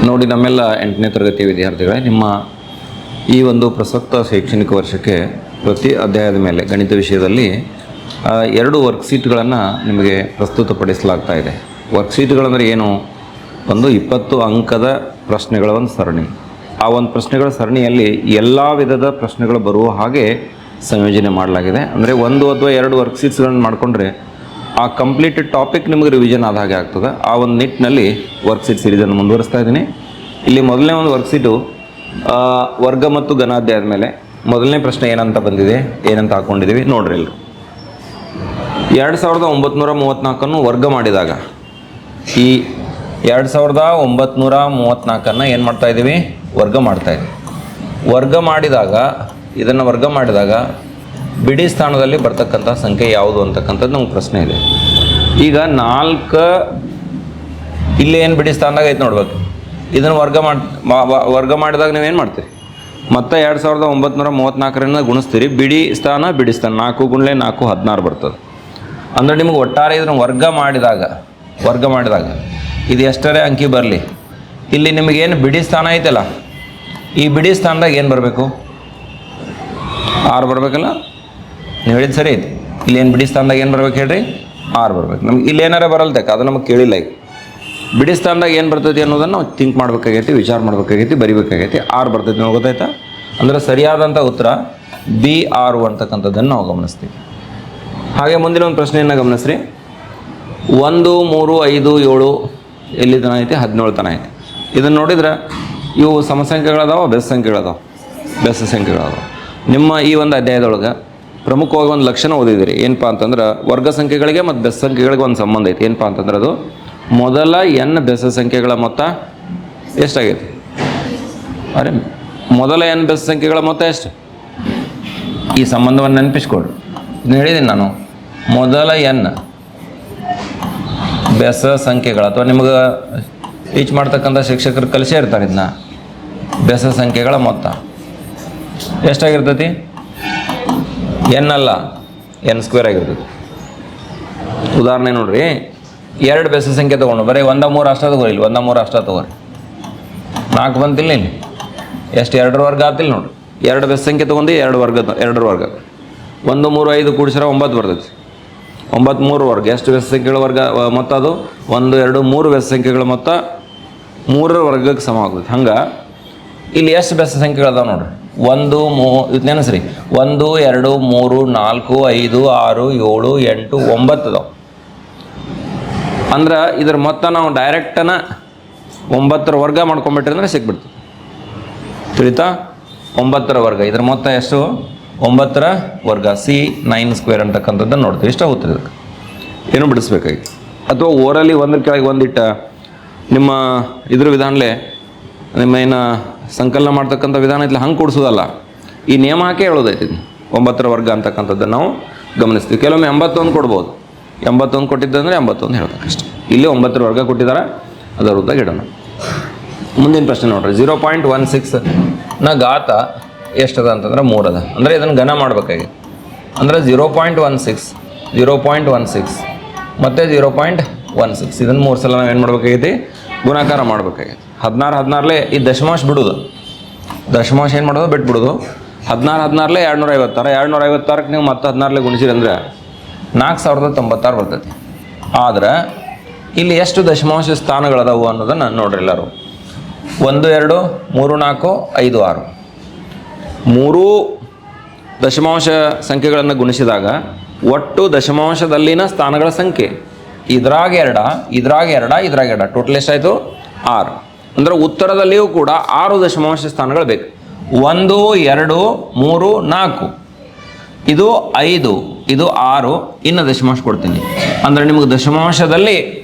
ನೋಡಿ ನಮ್ಮೆಲ್ಲ 8ನೇ ತರಗತಿ ವಿದ್ಯಾರ್ಥಿಗಳೇ, ನಿಮ್ಮ ಈ ಒಂದು ಪ್ರಸಕ್ತ ಶೈಕ್ಷಣಿಕ ವರ್ಷಕ್ಕೆ ಪ್ರತಿ ಅಧ್ಯಾಯದ ಮೇಲೆ ಗಣಿತ ವಿಷಯದಲ್ಲಿ 2 ವರ್ಕ್ಶೀಟ್ಗಳನ್ನು ನಿಮಗೆ ಪ್ರಸ್ತುತಪಡಿಸಲಾಗ್ತಾ ಇದೆ. ವರ್ಕ್ಶೀಟ್ಗಳಂದರೆ ಏನು? ಒಂದು 20 ಅಂಕದ ಪ್ರಶ್ನೆಗಳ ಒಂದು ಸರಣಿ. ಆ ಒಂದು ಪ್ರಶ್ನೆಗಳ ಸರಣಿಯಲ್ಲಿ ಎಲ್ಲ ವಿಧದ ಪ್ರಶ್ನೆಗಳು ಬರುವ ಹಾಗೆ ಸಂಯೋಜನೆ ಮಾಡಲಾಗಿದೆ. ಅಂದರೆ 1 ಅಥವಾ 2 ವರ್ಕ್ಶೀಟ್ಸ್ಗಳನ್ನು ಮಾಡಿಕೊಂಡ್ರೆ ಆ ಕಂಪ್ಲೀಟ್ ಟಾಪಿಕ್ ನಿಮಗೆ ರಿವಿಷನ್ ಆದ ಹಾಗೆ ಆಗ್ತದೆ. ಆ ಒಂದು ನಿಟ್ಟಿನಲ್ಲಿ ವರ್ಕ್ಶೀಟ್ ಸೀರೀಸನ್ನು ಮುಂದುವರಿಸ್ತಾ ಇದ್ದೀನಿ. ಇಲ್ಲಿ ಮೊದಲನೇ ಒಂದು ವರ್ಕ್ಶೀಟು ವರ್ಗ ಮತ್ತು ಘನಾಧ್ಯಾಯದ ಮೇಲೆ ಮೊದಲನೇ ಪ್ರಶ್ನೆ ಏನಂತ ಬಂದಿದೆ, ಏನಂತ ಹಾಕ್ಕೊಂಡಿದ್ದೀವಿ ನೋಡ್ರಿ. ಎಲ್ಲರೂ 2934 ವರ್ಗ ಮಾಡಿದಾಗ ಈ 2934 ಏನು ಮಾಡ್ತಾ ಇದ್ದೀವಿ? ವರ್ಗ ಮಾಡ್ತಾಯಿದ್ದೀವಿ. ಇದನ್ನು ವರ್ಗ ಮಾಡಿದಾಗ ಬಿಡಿ ಸ್ಥಾನದಲ್ಲಿ ಬರ್ತಕ್ಕಂಥ ಸಂಖ್ಯೆ ಯಾವುದು ಅಂತಕ್ಕಂಥದ್ದು ನಮ್ಗೆ ಪ್ರಶ್ನೆ ಇದೆ. ಈಗ 4 ಇಲ್ಲಿ ಏನು ಬಿಡಿ ಸ್ಥಾನದಾಗ ಐತೆ ನೋಡ್ಬೇಕು. ಇದನ್ನು ವರ್ಗ ಮಾಡಿದಾಗ ನೀವೇನು ಮಾಡ್ತೀರಿ? ಮತ್ತೆ 2934 ಗುಣಿಸ್ತೀರಿ. ಬಿಡಿ ಸ್ಥಾನ 4 ಗುಣಲೆ 4 16 ಬರ್ತದೆ. ಅಂದರೆ ನಿಮಗೆ ಒಟ್ಟಾರೆ ಇದನ್ನು ವರ್ಗ ಮಾಡಿದಾಗ ಇದು ಎಷ್ಟರೇ ಅಂಕಿ ಬರಲಿ, ಇಲ್ಲಿ ನಿಮಗೇನು ಬಿಡಿ ಸ್ಥಾನ ಐತಲ್ಲ, ಈ ಬಿಡಿ ಸ್ಥಾನದಾಗ ಏನು ಬರಬೇಕು? 6 ಬರಬೇಕಲ್ಲ? ನೀವು ಹೇಳಿದ್ದು ಸರಿ ಐತಿ. ಇಲ್ಲಿ ಏನು ಬಿಡಿ ಸ್ಥಾನದಾಗ ಏನು ಬರ್ಬೇಕು ಹೇಳ್ರಿ? 6 ಬರ್ಬೇಕು. ನಮ್ಗೆ ಇಲ್ಲಿ ಏನಾರ ಬರಲ್ತಕ್ಕ, ಅದು ನಮಗೆ ಕೇಳಿಲ್ಲ. ಈಗ ಬಿಡಿ ಸ್ಥಾನದಾಗ ಏನು ಬರ್ತೈತಿ ಅನ್ನೋದನ್ನು ನಾವು ಥಿಂಕ್ ಮಾಡಬೇಕಾಗೈತಿ, ವಿಚಾರ ಮಾಡಬೇಕಾಗೈತಿ, ಬರಿಬೇಕಾಗೈತಿ. 6 ಬರ್ತೈತಿ, ನಾವು ಗೊತ್ತಾಯ್ತಾ? ಅಂದರೆ ಸರಿಯಾದಂಥ ಉತ್ತರ B6 ಅಂತಕ್ಕಂಥದ್ದನ್ನು ನಾವು ಗಮನಿಸ್ತೀವಿ. ಹಾಗೆ ಮುಂದಿನ ಒಂದು ಪ್ರಶ್ನೆಯನ್ನು ಗಮನಿಸ್ರಿ. 1, 3, 5, 7 ಎಲ್ಲಿ ತನ ಐತಿ? 17 ತನ ಐತಿ. ಇದನ್ನು ನೋಡಿದ್ರೆ ಇವು ಸಮಸಂಖ್ಯೆಗಳದಾವ, ಬೆಸ ಸಂಖ್ಯೆಗಳದಾವ. ನಿಮ್ಮ ಈ ಒಂದು ಅಧ್ಯಾಯದೊಳಗೆ ಪ್ರಮುಖವಾಗಿ ಒಂದು ಲಕ್ಷಣ ಓದಿದಿರಿ. ಏನಪ್ಪ ಅಂತಂದ್ರೆ ವರ್ಗ ಸಂಖ್ಯೆಗಳಿಗೆ ಮತ್ತು ಬೆಸ ಸಂಖ್ಯೆಗಳಿಗೆ ಒಂದು ಸಂಬಂಧ ಐತಿ. ಏನಪ್ಪ ಅಂತಂದ್ರೆ ಅದು ಮೊದಲ n ಬೆಸ ಸಂಖ್ಯೆಗಳ ಮೊತ್ತ ಎಷ್ಟಾಗೈತಿ? ಅರೆ, ಮೊದಲ n ಬೆಸ ಸಂಖ್ಯೆಗಳ ಮೊತ್ತ ಎಷ್ಟು? ಈ ಸಂಬಂಧವನ್ನು ನೆನಪಿಸ್ಕೊಡ್ರಿ. ಇದನ್ನು ಹೇಳಿದ್ದೀನಿ ನಾನು. ಮೊದಲ n ಬೆಸ ಸಂಖ್ಯೆಗಳು, ಅಥವಾ ನಿಮಗೆ ಟೀಚ್ ಮಾಡ್ತಕ್ಕಂಥ ಶಿಕ್ಷಕರು ಕಲಿಸೇ ಇರ್ತಾರೆ, ಇದನ್ನ ಬೆಸ ಸಂಖ್ಯೆಗಳ ಮೊತ್ತ ಎಷ್ಟಾಗಿರ್ತೈತಿ? n ಅಲ್ಲ, n² ಆಗಿರ್ತೈತಿ. ಉದಾಹರಣೆ ನೋಡ್ರಿ, 2 ಬೆಸ ಸಂಖ್ಯೆ ತೊಗೊಂಡು ಬರೀ 1, 3 ಅಷ್ಟ ತಗೋರಿ. ಇಲ್ಲಿ 1, 3 ಅಷ್ಟ ತಗೋರಿ. 4 ಬಂತಿಲ್ಲ ಇಲ್ಲಿ. ಎಷ್ಟು? 2 ವರ್ಗ ಆತಿಲ್ಲ ನೋಡ್ರಿ. 2 ಬೆಸ ಸಂಖ್ಯೆ ತೊಗೊಂಡು 2 ವರ್ಗ 1, 3, 5 ಕೂಡಿಸಿರ 9 ಬರ್ತೈತಿ. 9, 3 ವರ್ಗ. ಎಷ್ಟು ಬೆಸ ಸಂಖ್ಯೆಗಳ ವರ್ಗ ಮೊತ್ತ ಅದು? 1, 2, 3 ಬೆಸ ಸಂಖ್ಯೆಗಳ ಮೊತ್ತ 3ರ ವರ್ಗಕ್ಕೆ ಸಮ ಆಗ್ತೈತಿ. ಹಂಗೆ ಇಲ್ಲಿ ಎಷ್ಟು ಬೆಸ ಸಂಖ್ಯೆಗಳದಾವ ನೋಡ್ರಿ? 1, 3 ನೆನಸ್ರಿ. 1, 2, 3, 4, 5, 6, 7, 8, 9 ಅದಾವ. ಅಂದ್ರೆ ಇದ್ರ ಮೊತ್ತ ನಾವು ಡೈರೆಕ್ಟನ 9ರ ವರ್ಗ ಮಾಡ್ಕೊಂಬಿಟ್ರಿ ಅಂದ್ರೆ ಸಿಕ್ಬಿಡ್ತೀವಿ. ತಿಳಿತಾ? 9ರ ವರ್ಗ. ಇದ್ರ ಮೊತ್ತ ಎಷ್ಟು? 9ರ ವರ್ಗ. C9² ಅಂತಕ್ಕಂಥದ್ದನ್ನು ನೋಡ್ತೀವಿ. ಇಷ್ಟ ಹೋಗ್ತದೆ. ಇದಕ್ಕೆ ಏನು ಬಿಡಿಸ್ಬೇಕಾಗಿತ್ತು? ಅಥವಾ ಓರಲ್ಲಿ ಒಂದ್ರ ಕೆಳಗೆ ಒಂದಿಟ್ಟ ನಿಮ್ಮ ಇದ್ರ ವಿಧಾನಲೆ ನಿಮ್ಮ ಏನು ಸಂಕಲನ ಮಾಡ್ತಕ್ಕಂಥ ವಿಧಾನ ಐತಿಲ್ಲ, ಹಂಗೆ ಕೊಡಿಸೋದಲ್ಲ. ಈ ನಿಯಮ ಹಾಕಿ ಹೇಳೋದೈತಿ. 9ರ ವರ್ಗ ಅಂತಕ್ಕಂಥದ್ದನ್ನು ನಾವು ಗಮನಿಸ್ತೀವಿ. ಕೆಲವೊಮ್ಮೆ 81 ಕೊಡ್ಬೋದು. 81 ಕೊಟ್ಟಿದ್ದಂದರೆ 81 ಹೇಳ್ಬೇಕಷ್ಟೆ. ಇಲ್ಲಿ 9ರ ವರ್ಗ ಕೊಟ್ಟಿದ್ದಾರೆ, ಅದರ ಉದ್ದಾಗ ಇಡೋಣ. ಮುಂದಿನ ಪ್ರಶ್ನೆ ನೋಡ್ರಿ. 0.16ನ ಘಾತ ಎಷ್ಟದ ಅಂತಂದ್ರೆ 3 ಅದ. ಅಂದರೆ ಇದನ್ನು ಘನ ಮಾಡ್ಬೇಕಾಗಿ. ಅಂದರೆ 0.16 ಮತ್ತು 0.16 ಇದನ್ನು 3 ಸಲ ನಾವು ಏನು ಮಾಡ್ಬೇಕಾಗೈತಿ? ಗುಣಾಕಾರ ಮಾಡ್ಬೇಕಾಗೈತಿ. 16 ಈ ದಶಮಾಂಶ ಬಿಡೋದು. ದಶಮಾಂಶ ಏನು ಮಾಡೋದು? ಬಿಟ್ಬಿಡೋದು. 16 256. 256ಕ್ಕೆ ನೀವು ಮತ್ತೆ 16 ಗುಣಿಸಿರಿ ಅಂದರೆ 4096 ಬರ್ತೈತಿ. ಆದ್ರೆ ಇಲ್ಲಿ ಎಷ್ಟು ದಶಮಾಂಶ ಸ್ಥಾನಗಳದಾವು ಅನ್ನೋದನ್ನು ನೋಡ್ರಿ ಎಲ್ಲರೂ. 1, 2, 3, 4, 5, 6 3 ದಶಮಾಂಶ ಸಂಖ್ಯೆಗಳನ್ನು ಗುಣಿಸಿದಾಗ ಒಟ್ಟು ದಶಮಾಂಶದಲ್ಲಿನ ಸ್ಥಾನಗಳ ಸಂಖ್ಯೆ ಇದ್ರಾಗ 2 ಟೋಟಲ್ ಎಷ್ಟಾಯಿತು? 6. ಅಂದರೆ ಉತ್ತರದಲ್ಲಿಯೂ ಕೂಡ 6 ದಶಮಾಂಶ ಸ್ಥಾನಗಳು ಬೇಕು. 1, 2, 3, 4 ಇದು 5, ಇದು 6. ಇನ್ನು ದಶಮಾಂಶ ಕೊಡ್ತೀನಿ ಅಂದರೆ ನಿಮಗೆ ದಶಮಾಂಶದಲ್ಲಿ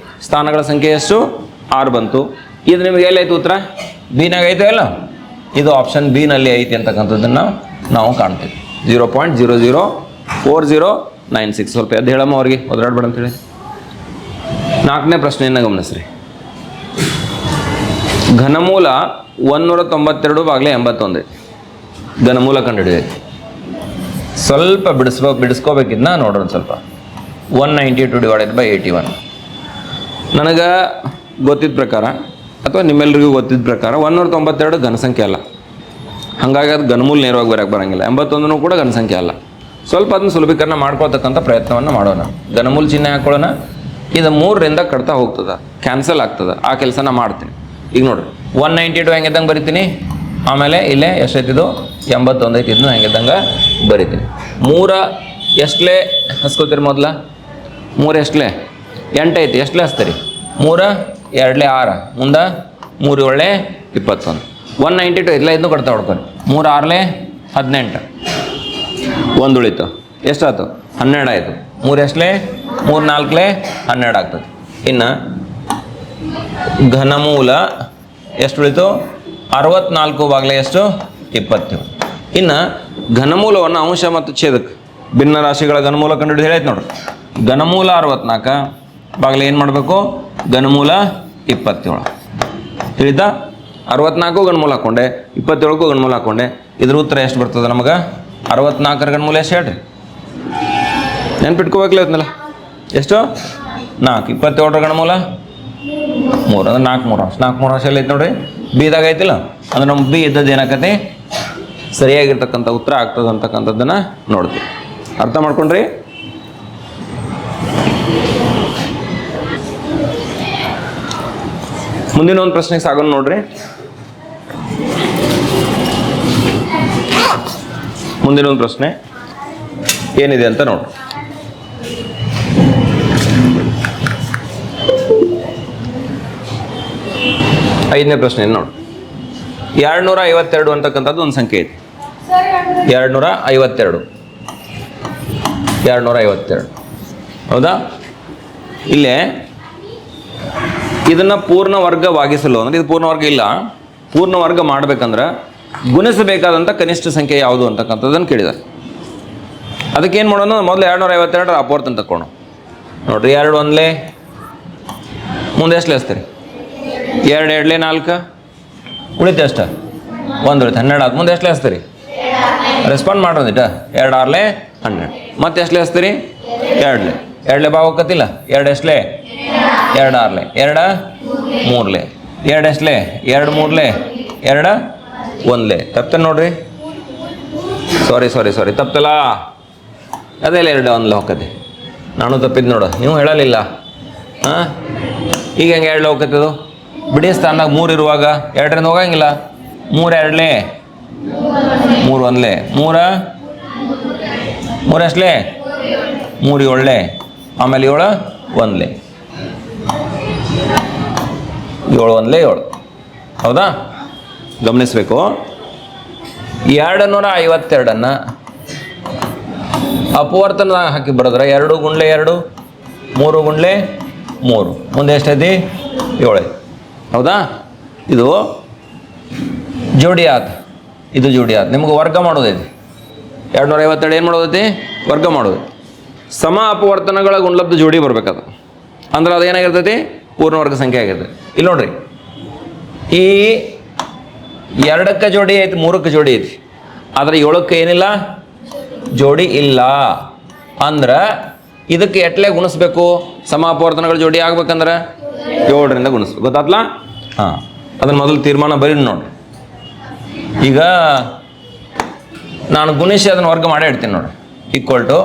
ಸ್ಥಾನಗಳ ಸಂಖ್ಯೆ ಎಷ್ಟು? 6 ಬಂತು. ಇದು ನಿಮಗೆ ಎಲ್ಲೈತೆ ಉತ್ತರ? ಬಿನಾಗ ಐತೆ ಅಲ್ಲ? ಇದು ಆಪ್ಷನ್ ಬಿನಲ್ಲಿ ಐತಿ ಅಂತಕ್ಕಂಥದ್ದನ್ನು ನಾವು ಕಾಣ್ತೀವಿ. 0.004096. ಸ್ವಲ್ಪ ಎದ್ದು ಹೇಳಮ್ಮ ಅವ್ರಿಗೆ, ಒದರಾಡ್ಬೇಡ ಅಂತೇಳಿ. 4ನೇ ಪ್ರಶ್ನೆಯನ್ನು ಗಮನಿಸ್ರಿ. ಘನಮೂಲ 192/81 ಘನಮೂಲ ಕಂಡುಹಿಡಿದೈತಿ. ಸ್ವಲ್ಪ ಬಿಡಿಸ್ಕೋಬೇಕಿದ್ನ ನೋಡೋಣ. ಸ್ವಲ್ಪ 192/81 ನನಗೆ ಗೊತ್ತಿದ್ದ ಪ್ರಕಾರ ಅಥವಾ ನಿಮ್ಮೆಲ್ಲರಿಗೂ ಗೊತ್ತಿದ್ದ ಪ್ರಕಾರ 192 ಘನಸಂಖ್ಯೆ ಅಲ್ಲ, ಹಾಗಾಗಿ ಅದು ಘನಮೂಲ ನೇರವಾಗಿ ಬರೋಕ್ಕೆ ಬರೋಂಗಿಲ್ಲ. 81 ಕೂಡ ಘನಸಂಖ್ಯೆ ಅಲ್ಲ. ಸ್ವಲ್ಪ ಅದನ್ನು ಸುಲಭೀಕರಣ ಮಾಡ್ಕೊಳ್ತಕ್ಕಂಥ ಪ್ರಯತ್ನವನ್ನು ಮಾಡೋಣ. ಘನಮೂಲ ಚಿಹ್ನೆ ಹಾಕೊಳ್ಳೋಣ. ಇದು 3ರಿಂದ ಕಟ್ತಾ ಹೋಗ್ತದೆ, ಕ್ಯಾನ್ಸಲ್ ಆಗ್ತದೆ. ಆ ಕೆಲಸನ ಮಾಡ್ತೀನಿ. ಈಗ ನೋಡಿರಿ 192 ಹೆಂಗಿದ್ದಂಗೆ ಬರಿತೀನಿ. ಆಮೇಲೆ ಇಲ್ಲೇ ಎಷ್ಟೈತಿದು 81 ಐತಿ, ಇದನ್ನು ಹೆಂಗಿದ್ದಂಗೆ ಬರಿತೀನಿ. 3 ಎಷ್ಟಲೇ ಹಸ್ಕೋತೀರಿ ಮೊದಲ? 3 ಎಷ್ಟಲೇ 8 ಐತಿ, ಎಷ್ಟಲೇ ಹಚ್ತೀರಿ? 3 2 6, ಮುಂದೆ 3 7 21. 192 ಇಲ್ಲ, ಇದನ್ನು ಕಟ್ತಾ ಹೊಡ್ಕೊಂಡು 3 6 18, 1 ಉಳಿತು. ಎಷ್ಟಾಯ್ತು? 12 ಆಯಿತು. 3 ಎಷ್ಟಲೇ 3 4 12 ಆಗ್ತದೆ. ಇನ್ನು ಘನಮೂಲ ಎಷ್ಟು ಉಳಿತು? 64 ಬಾಗಿಲೆ ಎಷ್ಟು? 27. ಇನ್ನು ಘನಮೂಲವನ್ನು ಅಂಶ ಮತ್ತು ಛೇದಕ ಭಿನ್ನ ರಾಶಿಗಳ ಘನಮೂಲ ಕಂಡುಹಿಡಿದು ಹೇಳೈತೆ ನೋಡ್ರಿ. ಘನಮೂಲ 64 ಬಾಗಿಲೆ ಏನು ಮಾಡಬೇಕು? ಘನಮೂಲ 27. ತಿಳಿತಾ? 64 ಗಣಮೂಲ ಹಾಕ್ಕೊಂಡೆ, 27ಕ್ಕೂ ಗಣಮೂಲ ಹಾಕ್ಕೊಂಡೆ. ಇದ್ರ ಉತ್ತರ ಎಷ್ಟು ಬರ್ತದೆ ನಮಗೆ? 64ರ ಗಣಮೂಲ ಎಷ್ಟು ಹೇಳ್ರಿ? ನೆನ್ಪಿಟ್ಕೋಬೇಕಲ್ಲ ಇವತ್ತಲ್ಲ. ಎಷ್ಟು? 4. 27ರ ಗಣಮೂಲ 3 ಅಂದ್ರೆ 4 3 ಅಂಶ. 4 3 ಅಂಶ ಎಲ್ಲ ಐತೆ ನೋಡ್ರಿ. ಬಿದಾಗ ಐತಿಲ್ಲ ಅಂದ್ರೆ ನಮ್ಮ ಬಿ ಇದ್ದದ್ದು ಏನಾಕತಿ ಸರಿಯಾಗಿರ್ತಕ್ಕಂಥ ಉತ್ತರ ಆಗ್ತದೆ ಅಂತಕ್ಕಂಥದ್ದನ್ನು ನೋಡ್ತೀವಿ. ಅರ್ಥ ಮಾಡ್ಕೊಂಡ್ರಿ? ಮುಂದಿನ ಒಂದು ಪ್ರಶ್ನೆಗೆ ಸಾಗೋಣ ನೋಡ್ರಿ. ಮುಂದಿನ ಒಂದು ಪ್ರಶ್ನೆ ಏನಿದೆ ಅಂತ ನೋಡ್ರಿ. ಐದನೇ ಪ್ರಶ್ನೆ ನೋಡಿ. 252 ಅಂತಕ್ಕಂಥದ್ದು ಒಂದು ಸಂಖ್ಯೆ ಐತಿ. 252 ಹೌದಾ? ಇಲ್ಲೇ ಇದನ್ನು ಪೂರ್ಣ ವರ್ಗವಾಗಿಸಲು ಅಂದರೆ ಇದು ಪೂರ್ಣ ವರ್ಗ ಇಲ್ಲ, ಪೂರ್ಣ ವರ್ಗ ಮಾಡ್ಬೇಕಂದ್ರೆ ಗುಣಿಸಬೇಕಾದಂಥ ಕನಿಷ್ಠ ಸಂಖ್ಯೆ ಯಾವುದು ಅಂತಕ್ಕಂಥದ್ದನ್ನು ಕೇಳಿದ್ದಾರೆ. ಅದಕ್ಕೇನು ಮಾಡೋಣ? ಮೊದಲು 252 ಅಪವರ್ತ ಅಂತ ತಗೊಳ್ಳೋಣ. ನೋಡ್ರಿ 2 1 ಮುಂದೆ ಎಷ್ಟು ಲೆಸ್ತೀರಿ? 2 2 4 ಉಳಿತು ಎಷ್ಟು? 1 ಉಳಿತು 12 ಆದ. ಮುಂದೆ ಎಷ್ಟು ಲೆಸ್ತೀರಿ? ರೆಸ್ಪಾಂಡ್ ಮಾಡೋದಿಟ 2 6 12. ಮತ್ತೆ ಎಷ್ಟು ಲೆಸ್ತೀರಿ? 2 2 ಭಾವ ಹೋಗತ್ತಿಲ್ಲ. 2 ಎಷ್ಟಲೇ 2 6 2 3 2 ಎಷ್ಟಲೇ 2 3 2 1 ತಪ್ಪ ನೋಡ್ರಿ. ಸಾರಿ ತಪ್ಪಲ್ಲ. ಅದೆಲ್ಲ 2 1 ಹೋಗತ್ತೆ. ನಾನು ತಪ್ಪಿದ್ದು ನೋಡು, ನೀವು ಹೇಳಲಿಲ್ಲ. ಹಾಂ ಈಗ ಹೆಂಗೆ 2 ಹೋಗತ್ತದು? ಬಿಡಿ ಸ್ಥಾನದಾಗ 3 ಇರುವಾಗ 2ರಿಂದ ಹೋಗಂಗಿಲ್ಲ. 3 2 3 1 3 ಎಷ್ಟಲೇ 3 7 ಆಮೇಲೆ 7 1 7 1 7 ಹೌದಾ? ಗಮನಿಸಬೇಕು. 252 ಅಪವರ್ತನದಾಗ ಹಾಕಿ ಬರೋದ್ರೆ 2 ಗುಂಡ್ಲೆ 2 3 ಗುಂಡ್ಲೆ 3 ಮುಂದೆ ಎಷ್ಟೈತಿ? 7 ಹೌದಾ? ಇದು ಜೋಡಿ ಆತ, ಇದು ಜೋಡಿ ಆತ. ನಿಮ್ಗೆ ವರ್ಗ ಮಾಡೋದೈತಿ. 252 ಏನು ಮಾಡೋದೈತಿ? ವರ್ಗ ಮಾಡೋದು. ಸಮ ಅಪವರ್ತನಗಳ ಗುಣಲಬ್ಧ ಜೋಡಿ ಬರ್ಬೇಕದು. ಅಂದ್ರೆ ಅದು ಏನಾಗಿರ್ತೈತಿ? ಪೂರ್ಣ ವರ್ಗ ಸಂಖ್ಯೆ ಆಗಿರ್ತದೆ. ಇಲ್ಲಿ ನೋಡ್ರಿ, ಈ 2ಕ್ಕೆ ಜೋಡಿ ಐತಿ, 3ಕ್ಕೆ ಜೋಡಿ ಐತಿ, ಆದರೆ 7ಕ್ಕೆ ಏನಿಲ್ಲ, ಜೋಡಿ ಇಲ್ಲ. ಅಂದ್ರೆ ಇದಕ್ಕೆ ಎಟ್ಲೆ ಗುಣಿಸ್ಬೇಕು? ಸಮ ಅಪವರ್ತನಗಳ ಜೋಡಿ ಆಗ್ಬೇಕಂದ್ರೆ 7ರಿಂದ ಗುಣಿಸ್ಬೇಕು. ಗೊತ್ತಾತ್ಲ? ಹಾಂ, ಅದನ್ನು ಮೊದಲು ತೀರ್ಮಾನ ಬರೀ ನೋಡ್ರಿ. ಈಗ ನಾನು ಗುಣಿಸಿ ಅದನ್ನು ವರ್ಗ ಮಾಡೇ ಇಡ್ತೀನಿ ನೋಡ್ರಿ. ಈಕ್ವಲ್ ಟು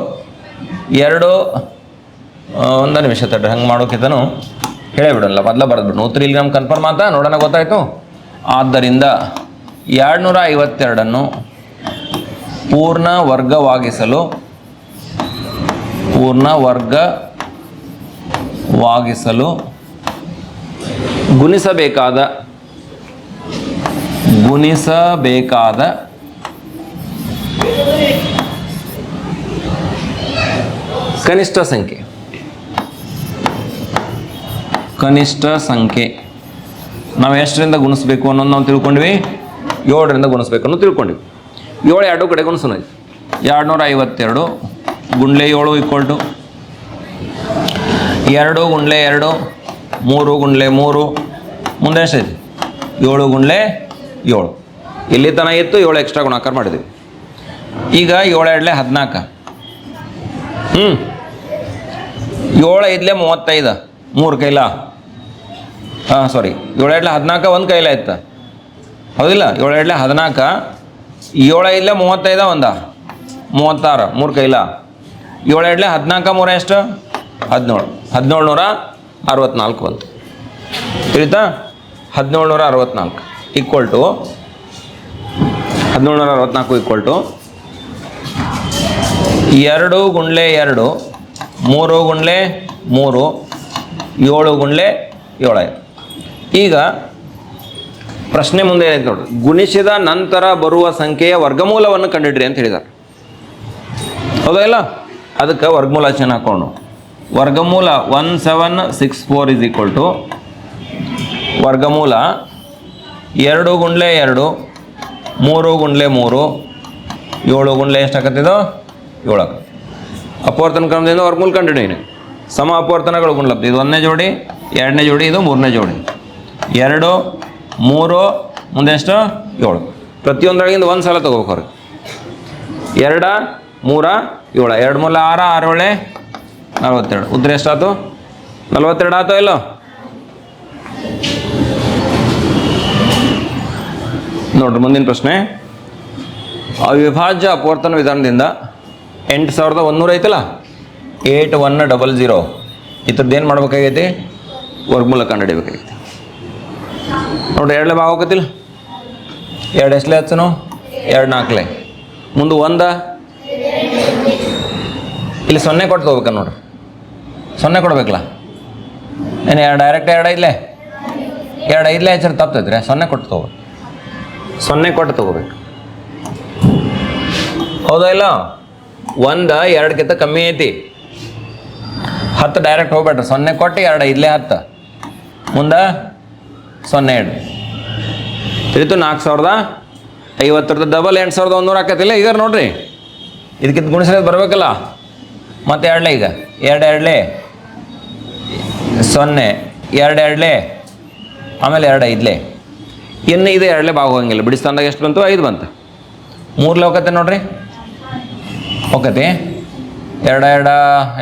2 ಒಂದು ನಿಮಿಷ ತಡ್ರಿ, ಹಂಗೆ ಮಾಡೋಕ್ಕಿಂತನೂ ಹೇಳೇ ಬಿಡೋಲ್ಲ, ಮೊದಲ ಬರೆದ್ಬಿಡು. ಉತ್ತರ ಇಲ್ಲಿ ನಮ್ಗೆ ಕನ್ಫರ್ಮ್ ಆತ ನೋಡೋಣ, ಗೊತ್ತಾಯ್ತು. ಆದ್ದರಿಂದ 252 ಪೂರ್ಣ ವರ್ಗವಾಗಿಸಲು ಗುಣಿಸಬೇಕಾದ ಕನಿಷ್ಠ ಸಂಖ್ಯೆ ನಾವು ಎಷ್ಟರಿಂದ ಗುಣಿಸ್ಬೇಕು ಅನ್ನೋದು ನಾವು ತಿಳ್ಕೊಂಡ್ವಿ. 7ರಿಂದ ಗುಣಿಸ್ಬೇಕು ಅನ್ನೋದು ತಿಳ್ಕೊಂಡ್ವಿ. 7 2 ಕಡೆ ಗುಣಿಸೋಣ. 252 ಗುಂಡ್ಲೆ 7 ಈಕ್ವಲ್ ಟು 2 ಗುಂಡ್ಲೆ 2 3 ಗುಂಡ್ಲೆ 3 ಮುಂದೆ ಎಷ್ಟೈತಿ? 7 ಗುಂಡ್ಲೆ 7. ಇಲ್ಲಿ ತನಕ ಇತ್ತು, 7 ಎಕ್ಸ್ಟ್ರಾ ಗುಣಾಕಾರ ಮಾಡಿದ್ವಿ. ಈಗ 7 2 14 7 5 35 3 ಕೈಲ ಹಾಂ ಸಾರಿ 7 ಎಡ್ಲೆ 14 ಒಂದು ಕೈಲೇ ಆಯ್ತು ಹೌದಿಲ್ಲ 7 ಎಡ್ಲೆ 14 7 ಇಲ್ಲ 35 ಒಂದು 36 3 ಕೈಲ 7 ಎಡ್ಲೆ 14 3 ಎಷ್ಟು 1764 ಬಂತು ತಿಳಿತಾ 1764 ಈಕ್ವಲ್ ಟು 1764 ಈಕ್ವಲ್ ಟು 2 ಗುಂಡ್ಲೆ 2 3 ಗುಂಡ್ಲೆ 3 7 ಗುಂಡ್ಲೆ 7 ಈಗ ಪ್ರಶ್ನೆ ಮುಂದೆ ಏನೈತೆ ನೋಡ್ರಿ ಗುಣಿಸಿದ ನಂತರ ಬರುವ ಸಂಖ್ಯೆಯ ವರ್ಗಮೂಲವನ್ನು ಕಂಡಿಡ್ರಿ ಅಂತ ಹೇಳಿದ್ದಾರೆ ಹೌದಾ ಇಲ್ಲ ಅದಕ್ಕೆ ವರ್ಗಮೂಲ ಚಿಹ್ನೆ ಹಾಕೊಂಡು ವರ್ಗಮೂಲ 1764 ಇಸ್ ಈಕ್ವಲ್ ಟು ವರ್ಗಮೂಲ 2 ಗುಂಡ್ಲೆ 2 3 ಗುಂಡ್ಲೆ 3 7 ಗುಂಡ್ಲೆ ಎಷ್ಟು ಆಕತ್ತಿದೋ 7 ಆಕತ್ತೆ ಅಪವರ್ತನ ಕ್ರಮದಿಂದ ವರ್ಗಮೂಲ ಕಂಡಿಡಿ ಸಮ ಅಪವರ್ತನಗಳು ಗುಂಡ್ಲಪ್ಪ ಇದು 1ನೇ ಜೋಡಿ 2ನೇ ಜೋಡಿ ಇದು 3ನೇ ಜೋಡಿ 2 3 ಮುಂದೆ ಎಷ್ಟು 7 ಪ್ರತಿಯೊಂದರೊಳಗಿಂದ ಒಂದು ಸಲ ತಗೋಬೇಕು ಅವ್ರಿಗೆ 2 3 7 2 ಮೂಲ 6 6 7 42 ಉತ್ತರ ಎಷ್ಟಾಯ್ತು 42 ಆಯ್ತು ಇಲ್ಲೋ ನೋಡ್ರಿ ಮುಂದಿನ ಪ್ರಶ್ನೆ ಅವಿಭಾಜ್ಯ ಅಪವರ್ತನ ವಿಧಾನದಿಂದ 8100 ಐತಲ್ಲ 8100 ಇದ್ರದ್ದು ಏನು ಮಾಡ್ಬೇಕಾಗೈತಿ ವರ್ಗಮೂಲ ಕಂಡುಹಿಡಿಬೇಕಾಗೈತಿ ನೋಡ್ರಿ 2 ಭಾಗ ಹೋಗತ್ತಿಲ್ಲ 2 ಎಷ್ಟಲೇ ಹಚ್ಚನು 2 4 ಮುಂದೆ 1 ಇಲ್ಲಿ 0 ಕೊಟ್ಟು ತೊಗೋಬೇಕ ನೋಡ್ರಿ 0 ಕೊಡ್ಬೇಕಲ್ಲ ಏನು ಡೈರೆಕ್ಟ್ 2 ಐದ್ಲೆ 2 ಐದ್ಲೆ ಹಚ್ಚಿರ ತಪ್ತೈತ್ರಿ 0 ಕೊಟ್ಟು ತೊಗೋಬೇಕು 0 ಕೊಟ್ಟು ತೊಗೋಬೇಕು ಹೌದಾ ಇಲ್ಲ 1 2ಕ್ಕಿಂತ ಕಮ್ಮಿ ಐತಿ 10 ಡೈರೆಕ್ಟ್ ಹೋಗ್ಬೇಡ್ರಿ 0 ಕೊಟ್ಟು 2 ಐದ್ಲೆ 10 ಮುಂದೆ 0 2 ತಿಳಿತು 4050 ಡಬಲ್ 8100 ಆಕತಿಲ್ಲ ಈಗ ನೋಡ್ರಿ ಇದಕ್ಕಿಂತ ಗುಣಿಸೋದು ಬರಬೇಕಲ್ಲ ಮತ್ತೆ 2 ಈಗ 2 2 0 2 2 ಆಮೇಲೆ 2 5 ಇನ್ನು ಇದು 2 ಭಾಗ ಹೋಗಂಗಿಲ್ಲ ಬಿಡಿಸ್ತಾಂದಾಗ ಎಷ್ಟು ಬಂತು 5 ಬಂತು 3 ಹೋಗತ್ತೆ ನೋಡ್ರಿ ಹೋಗತಿ 2 2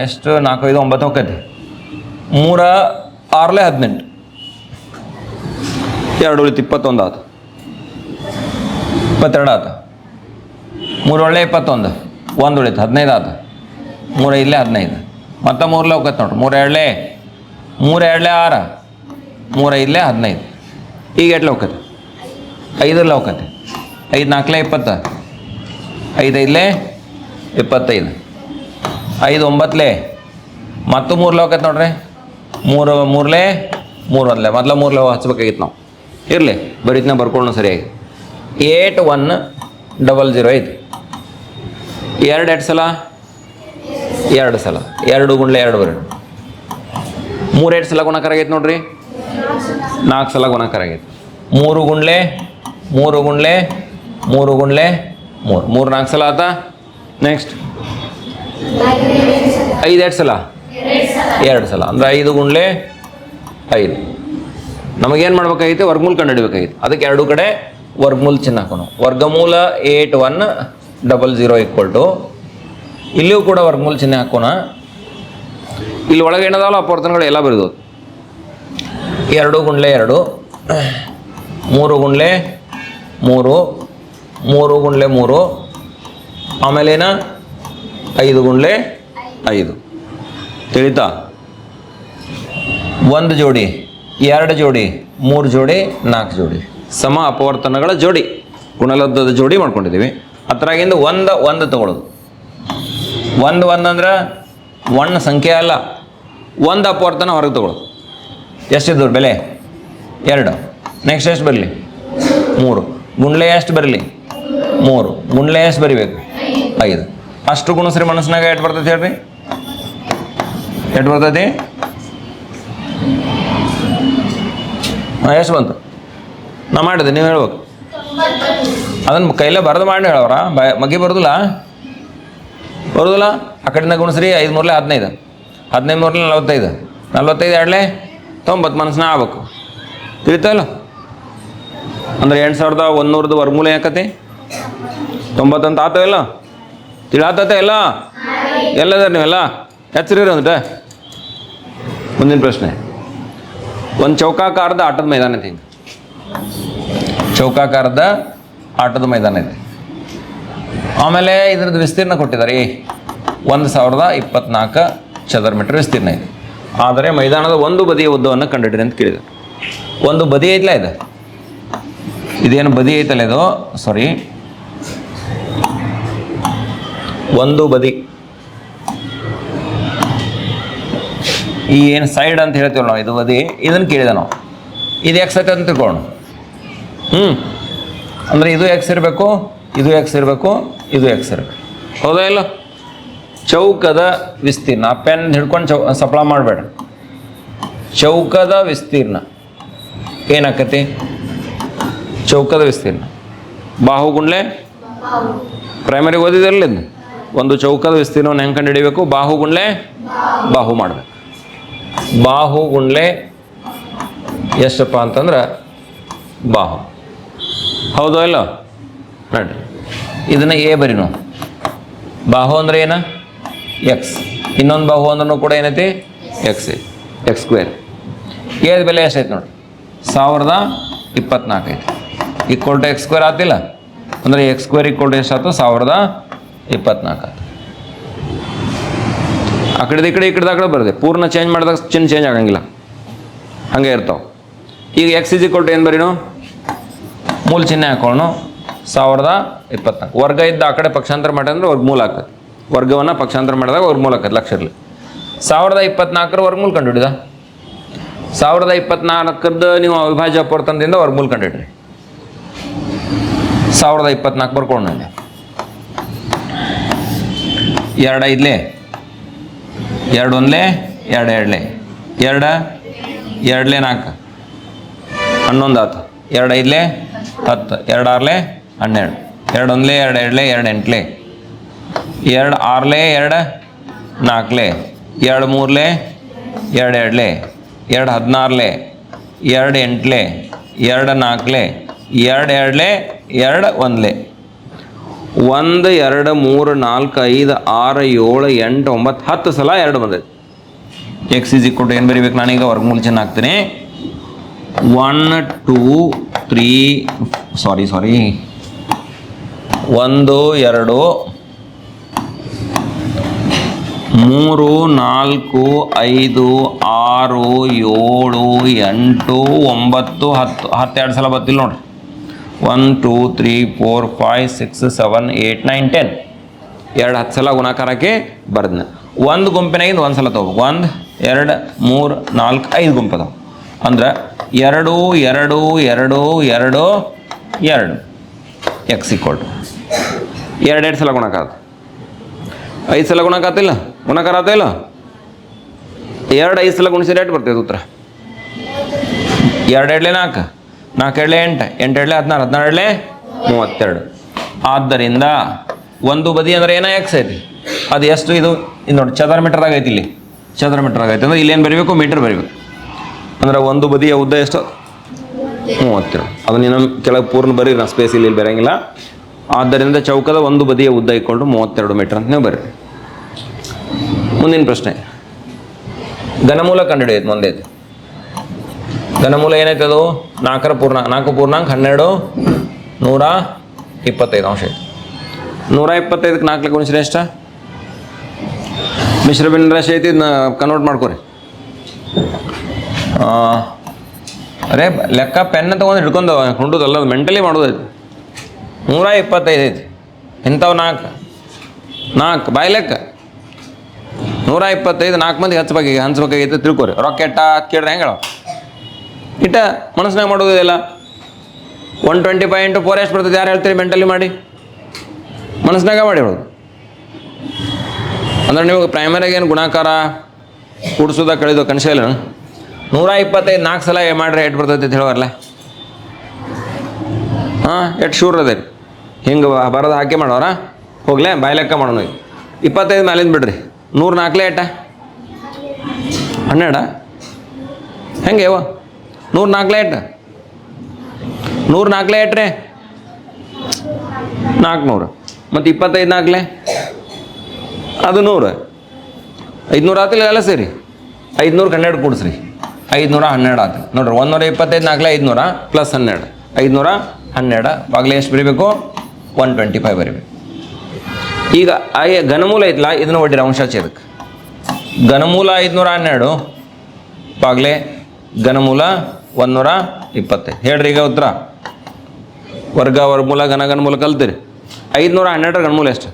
ಎಷ್ಟು 4 5 9 ಹೋಗತಿ 3 6 18 2 ಉಳಿತು 21 ಆಯ್ತು 22 ಆಯ್ತು 3 ಒಳ್ಳೆ 21 1 ಉಳಿತು 15 ಆಯ್ತು 3 ಇಲ್ಲೇ 15 ಮತ್ತೆ 3 ಹೋಗತ್ತೆ ನೋಡ್ರಿ 3 2 6 3 ಇಲ್ಲೇ 15 ಈಗ ಎಟ್ಲೆ ಹೋಗತ್ತೆ 5 ಹೋಗತ್ತೆ 5 4 20 5 5 25 5 9 ಮತ್ತು 3 ಹೋಗತ್ತೆ ನೋಡ್ರಿ 3 3 3 ಮೊದಲ 3 ಹಚ್ಬೇಕಾಗಿತ್ತು ನಾವು ಇರಲಿ ಬರೀತನ ಬರ್ಕೊಳ್ಳೋಣ ಸರಿಯಾಗಿ 8100 ಐತಿ 2 ಎಷ್ಟು ಸಲ 2 ಸಲ 2 ಗುಂಡ್ಲೆ 2 ಬರೋಣ 3 ಎಷ್ಟು ಸಲ ಗುಣಾಕಾರ ಆಗೈತೆ ನೋಡ್ರಿ 4 ಸಲ ಗುಣಾಕಾರ ಆಗೈತೆ 3 ಗುಂಡ್ಲೆ 3 ಗುಂಡ್ಲೆ 3 ಗುಂಡ್ಲೆ 3 3 4 ಸಲ ಆತ ನೆಕ್ಸ್ಟ್ 5 ಎಷ್ಟು ಸಲ 2 ಸಲ ಅಂದ್ರೆ 5 ಗುಂಡ್ಲೆ 5 ನಮಗೇನು ಮಾಡ್ಬೇಕಾಗಿತ್ತು ವರ್ಗಮೂಲ ಕಂಡುಹಿಡಬೇಕಾಗಿತ್ತು ಅದಕ್ಕೆ 2 ಕಡೆ ವರ್ಗಮೂಲ ಚಿಹ್ನೆ ಹಾಕೋಣ ವರ್ಗಮೂಲ 8100 ಈಕ್ವಲ್ ಟು ಇಲ್ಲಿಯೂ ಕೂಡ ವರ್ಗಮೂಲ ಚಿಹ್ನೆ ಹಾಕೋಣ ಇಲ್ಲಿ ಒಳಗೆ ಏನದಾವಲ್ಲ ಅಪವರ್ತನಗಳು ಎಲ್ಲ ಬರೆದು 2 ಗುಂಡ್ಲೆ 2 3 ಗುಂಡ್ಲೆ 3 3 ಗುಂಡ್ಲೆ 3 ಆಮೇಲೆ ಏನ 5 ಗುಂಡ್ಲೆ 5 ತಿಳಿತಾ 1 ಜೋಡಿ 2 ಜೋಡಿ 3 ಜೋಡಿ 4 ಜೋಡಿ ಸಮ ಅಪವರ್ತನಗಳ ಜೋಡಿ ಗುಣಲಬ್ಧದ ಜೋಡಿ ಮಾಡ್ಕೊಂಡಿದ್ದೀವಿ ಅದ್ರಾಗಿಂದ ಒಂದು ತಗೊಳ್ಳೋದು 1 ಅಂದ್ರೆ 1 ಸಂಖ್ಯೆ ಅಲ್ಲ 1 ಅಪವರ್ತನ ಹೊರಗೆ ತಗೊಳ್ಳೋದು ಎಷ್ಟಿದ್ದು ಬೆಲೆ 2 ನೆಕ್ಸ್ಟ್ ಎಷ್ಟು ಬರಲಿ 3 ಗುಂಡ್ಲೆ ಎಷ್ಟು ಬರಲಿ 3 ಗುಂಡ್ಲೆ ಎಷ್ಟು ಬರಿಬೇಕು 5 ಅಷ್ಟು ಗುಣಸ್ರಿ ಮನಸ್ಸಿನಾಗ ಎಷ್ಟು ಬರ್ತೈತಿ ಹೇಳ್ರಿ ಎಷ್ಟು ಬರ್ತೈತಿ ಹಾಂ ಎಷ್ಟು ಬಂತು ನಾ ಮಾಡಿದೆ ನೀವು ಹೇಳ್ಬೇಕು ಅದನ್ನು ಕೈಲೇ ಬರೆದು ಮಾಡಿ ಹೇಳವ್ರ ಮಗ್ಗಿ ಬರೋದಿಲ್ಲ ಆ ಕಡೆಯಿಂದ ಗುಣಸ್ರಿ 5 3 15 15 3 45 45 2 90 ಮನಸ್ಸಿನ ಆಗ್ಬೇಕು ತಿಳಿತಾಯಿಲ್ಲ ಅಂದ್ರೆ 8100 ವರ್ಗಮೂಲ ಯಾಕತಿ 90 ಅಂತ ಆತ ಇಲ್ಲ ತಿಳಾತತೆ ಎಲ್ಲ ಎಲ್ಲದ ನೀವೆಲ್ಲ ಹೆಸರಿರೋ ಮುಂದಿನ ಪ್ರಶ್ನೆ ಒಂದು ಚೌಕಾಕಾರದ ಆಟದ ಮೈದಾನ ಐತಿ. ಹಿಂಗೆ ಚೌಕಾಕಾರದ ಆಟದ ಮೈದಾನ ಐತಿ. ಆಮೇಲೆ ಇದ್ರದ್ದು ವಿಸ್ತೀರ್ಣ ಕೊಟ್ಟಿದ್ದಾರೆ 1024 ಚದರ ಮೀಟರ್ ವಿಸ್ತೀರ್ಣ ಇದೆ. ಆದರೆ ಮೈದಾನದ ಒಂದು ಬದಿಯ ಉದ್ದವನ್ನು ಕಂಡುಹಿಡಿರಿ ಅಂತ ಕೇಳಿದೆ. ಒಂದು ಬದಿ ಐತಲ್ಲ ಇದು, ಇದೇನು ಬದಿ ಐತಲ್ಲ ಇದು, ಸಾರಿ, ಒಂದು ಬದಿ, ಈ ಏನು ಸೈಡ್ ಅಂತ ಹೇಳ್ತೀವಲ್ಲ ನಾವು, ಇದು ಬದಿ, ಇದನ್ನು ಕೇಳಿದೆ ನಾವು. ಇದು ಎಕ್ಸ್ ಐತೆ ಅಂತ ತಿಳ್ಕೊಳ್ಳೋಣ. ಅಂದರೆ ಇದು ಎಕ್ಸ್ ಇರಬೇಕು, ಇದು ಎಕ್ಸ್ ಇರಬೇಕು, ಇದು ಎಕ್ಸ್ ಇರಬೇಕು. ಹೌದಾ ಇಲ್ಲ? ಚೌಕದ ವಿಸ್ತೀರ್ಣ, ಪೆನ್ ಹಿಡ್ಕೊಂಡು ಸಪ್ಲ ಮಾಡಬೇಡ. ಚೌಕದ ವಿಸ್ತೀರ್ಣ ಏನಾಕತಿ? ಚೌಕದ ವಿಸ್ತೀರ್ಣ ಬಾಹುಗುಂಡ್ಲೆ ಪ್ರೈಮರಿಗೆ ಓದಿದಿರಲಿದ್ದು. ಒಂದು ಚೌಕದ ವಿಸ್ತೀರ್ಣವನ್ನು ಹೆಂಗೆ ಕಂಡು ಹಿಡಿಬೇಕು? ಬಾಹುಗುಂಡ್ಲೆ ಬಾಹು ಮಾಡಬೇಕು. ಬಾಹುಗುಂಡ್ಲೆ ಎಷ್ಟಪ್ಪ ಅಂತಂದ್ರೆ ಬಾಹು. ಹೌದೋ ಇಲ್ಲ? ನೋಡ್ರಿ, ಇದನ್ನು ಎ ಬರೀನು. ಬಾಹು ಅಂದ್ರೆ ಏನು? ಎಕ್ಸ್. ಇನ್ನೊಂದು ಬಾಹು ಅಂದ್ರೂ ಕೂಡ ಏನೈತಿ? ಎಕ್ಸ್ ಐತಿ, ಎಕ್ಸ್ ಸ್ಕ್ವೇರ್. ಎದ ಬೆಲೆ ಎಷ್ಟೈತೆ ನೋಡಿ? 1024 ಐತಿ. ಈಕ್ವಲ್ ಟು ಎಕ್ಸ್ ಸ್ಕ್ವೇರ್ ಆತಿಲ್ಲ ಅಂದರೆ ಎಕ್ಸ್ ಸ್ಕ್ವೇರ್ ಈಕ್ವಲ್ ಟು ಎಷ್ಟಾಯ್ತು? 1024 ಆಯ್ತು. ಆ ಕಡೆದು ಈ ಕಡೆ ಆ ಕಡೆ ಬರ್ತದೆ. ಪೂರ್ಣ ಚೇಂಜ್ ಮಾಡಿದಾಗ ಚಿನ್ನ ಚೇಂಜ್ ಆಗಂಗಿಲ್ಲ, ಹಾಗೆ ಇರ್ತಾವೆ. ಈಗ ಎಕ್ಸ್ ಇಸ್ ಈಕ್ವಲ್ ಟು ಏನು ಬರೀನು? ಮೂಲ ಚಿಹ್ನೆ ಹಾಕೊಳ್ಳೋಣ. 1024. ವರ್ಗ ಇದ್ದ ಆ ಕಡೆ ಪಕ್ಷಾಂತರ ಮಾಡಿದ್ರೆ ವರ್ಗಮೂಲ ಆಗ್ತದೆ. ವರ್ಗವನ್ನು ಪಕ್ಷಾಂತರ ಮಾಡಿದಾಗ ವರ್ಗಮೂಲ ಆಗ್ತದೆ, ಲಕ್ಷ ಇರಲಿ. 1024 ವರ್ಗಮೂಲ ಕಂಡುಹಿಡಿದ. 1024 ನೀವು ಅವಿಭಾಜ್ಯ ಅಪವರ್ತನದಿಂದ ವರ್ಗಮೂಲ ಕಂಡುಹಿಡ್ರಿ. 1024 ಬರ್ಕೊಂಡು 2 5 2 1 2 2 2 2 4 11 ಆಯ್ತು. 2 5 10 2 6 12 2 1 2 2 2 8 2 6 2 4 2 3 2 2 2 16 2 8 2 4 2 2 1 1 2 3 4 5 6 7 8 9 10 ಸಲ 2 ಬಂದೈತೆ. ಎಕ್ಸ್ ಇಸ್ ಈಕ್ವಲ್ ಟು ಏನು ಬರೀಬೇಕು? ನಾನೀಗ ವರ್ಗಮೂಲ ಚಿಹ್ನೆ ಹಾಕ್ತೀನಿ. 1 2 3 ಸಾರಿ 1 2 3 4 5 6 7 8 9 10 2 ಸಲ ಬರ್ತಿಲ್ಲ ನೋಡ್ರಿ. 1 2 3 4 5 6 7 8 9 10 2 10 ಸಲ ಗುಣಾಕಾರಕ್ಕೆ ಬರ್ದನ. ಒಂದು ಗುಂಪಿನಾಗಿಂದ ಒಂದು ಸಲ ತಗೋಬೇಕು. 1 2 3 4 5 ಗುಂಪದವು ಅಂದ್ರೆ 2 2 2 2 2 ಎಕ್ಸ್ ಈಕ್ವಲ್ ಟು 2 ಸಲ ಗುಣಾಕಾರ, 5 ಸಲ ಗುಣಾಕಾತಿಲ್ಲ, ಗುಣಾಕಾರ ಆತ ಇಲ್ಲ. 2 5 ಸಲ ಗುಣಿಸಿದ್ರೆ 8 ಬರ್ತೈತೆ ಉತ್ತರ. 2 2 4 4 2 8 8 2 16 16 32. ಆದ್ದರಿಂದ ಒಂದು ಬದಿ ಅಂದ್ರೆ ಏನೋ ಎಕ್ಸ್ ಐತಿ, ಅದು ಎಷ್ಟು? ಇದು ನೋಡಿ ಚದರ ಮೀಟರ್ದಾಗ ಐತಿ. ಇಲ್ಲಿ ಚದರ ಮೀಟರ್ದಾಗ ಐತಿ ಅಂದ್ರೆ ಇಲ್ಲೇನು ಬರೀಬೇಕು? ಮೀಟರ್ ಬರೀಬೇಕು. ಅಂದ್ರೆ ಒಂದು ಬದಿಯ ಉದ್ದ ಎಷ್ಟು? 32. ಅದು ನೀನು ಕೆಳಗೆ ಪೂರ್ಣ ಬರೀ, ನಾ ಸ್ಪೇಸ್ ಇಲ್ಲಿ ಬರೋಂಗಿಲ್ಲ. ಆದ್ದರಿಂದ ಚೌಕದ ಒಂದು ಬದಿಯ ಉದ್ದ ಇಕ್ಕೊಂಡು 32 ಮೀಟರ್ ಅಂತ ನೀವು ಬರ್ರಿ. ಮುಂದಿನ ಪ್ರಶ್ನೆ, ಘನಮೂಲ ಕಂಡುಹಿಡಿಯೋದು ಮುಂದೆ ಐತಿ. ಘನಮೂಲ ಏನೈತೆ? ಅದು 4 ಪೂರ್ಣಾಂಕ 12 125 ಅಂಶ ಐತಿ. 125ಕ್ಕೆ 4 ಗುಣಿಸಿದ್ರೆ ಎಷ್ಟು? ಮಿಶ್ರ ಭಿನ್ನರಾಶಿ ಐತಿ, ಕನ್ವರ್ಟ್ ಮಾಡ್ಕೊರಿ. ಅರೇ ಲೆಕ್ಕ ಪೆನ್ನ ತೊಗೊಂಡು ಹಿಡ್ಕೊಂಡು ಹೊಂಡೋದಲ್ಲ, ಮೆಂಟಲಿ ಮಾಡೋದೈತಿ. 125 ಐತಿ. ಇಂಥವು 4 ಬಾಯಿ ಲೆಕ್ಕ 125 4 ಮಂದಿಗೆ ಹಂಚ್ಬೇಕಾಗೈತೆ ತಿಳ್ಕೊರಿ. ರೊಕ್ಕ ಎಟ್ಟ ಕೇಳ್ರೆ ಹೆಂಗೆ ಹೇಳೋ ಇಟ್ಟ ಮನಸ್ಸಿನಾಗ ಮಾಡೋದಿಲ್ಲ. 125 into 4 ಎಷ್ಟು ಬರ್ತದೆ? ಯಾರು ಹೇಳ್ತೀರಿ? ಮೆಂಟಲಿ ಮಾಡಿ, ಮನಸ್ಸಿನಾಗ ಮಾಡಿ ಹೇಳೋದು. ಅಂದ್ರೆ ನಿಮಗೆ ಪ್ರೈಮರಿಗೆ ಏನು ಗುಣಾಕಾರ ಕೂಡಿಸೋದ ಕಳೆದು ಕನಸ ಇಲ್ಲ. 125 4 ಸಲ ಮಾಡ್ರೆ ಎಷ್ಟು ಬರ್ತೈತೆ ಅಂತ ಹೇಳೋರಲ್ಲ. ಎಷ್ಟು ಶೂರ್ ಅದೇ ಹಿಂಗೆ ಬರೋದು ಹಾಕಿ ಮಾಡೋರ. ಹೋಗ್ಲೇ ಬಾಯಿ ಲೆಕ್ಕ ಮಾಡೋಣ. 25 ಮ್ಯಾಲಿಂದ ಬಿಡ್ರಿ. 104 ಎಟ್ಟ? 12 ಹೆಂಗೆ ಯವ? 104 ಎಟ್ಟ? 104 ಎಟ್ರೆ 400 ಮತ್ತು 25 4 ಅದು 100. 500 ಆತಿಲ್ಲ ಎಲ್ಲ ಸೇರಿ. 500 12 ಕೂಡಿಸ್ರಿ. 512 ಆಯ್ತು ನೋಡ್ರಿ. 125 ನಾಲ್ಕಲೆ 500 ಪ್ಲಸ್ 12 512 ಬಾಗಿಲೆ ಎಷ್ಟು ಬರೀಬೇಕು? 125 ಬರೀಬೇಕು. ಈಗ ಘನಮೂಲ ಐತಲ್ಲ ಇದನ್ನು ಒಡ್ಡಿರ ಅಂಶಾಚೇದಕ್ಕೆ. ಘನಮೂಲ 512 ಬಾಗಿಲೆ ಘನಮೂಲ 125. ಹೇಳ್ರಿ ಈಗ ಉತ್ತರ. ವರ್ಗ ವರ್ಗಮೂಲ ಘನಮೂಲ ಕಲ್ತೀರಿ. 512 ಘನಮೂಲ ಎಷ್ಟು?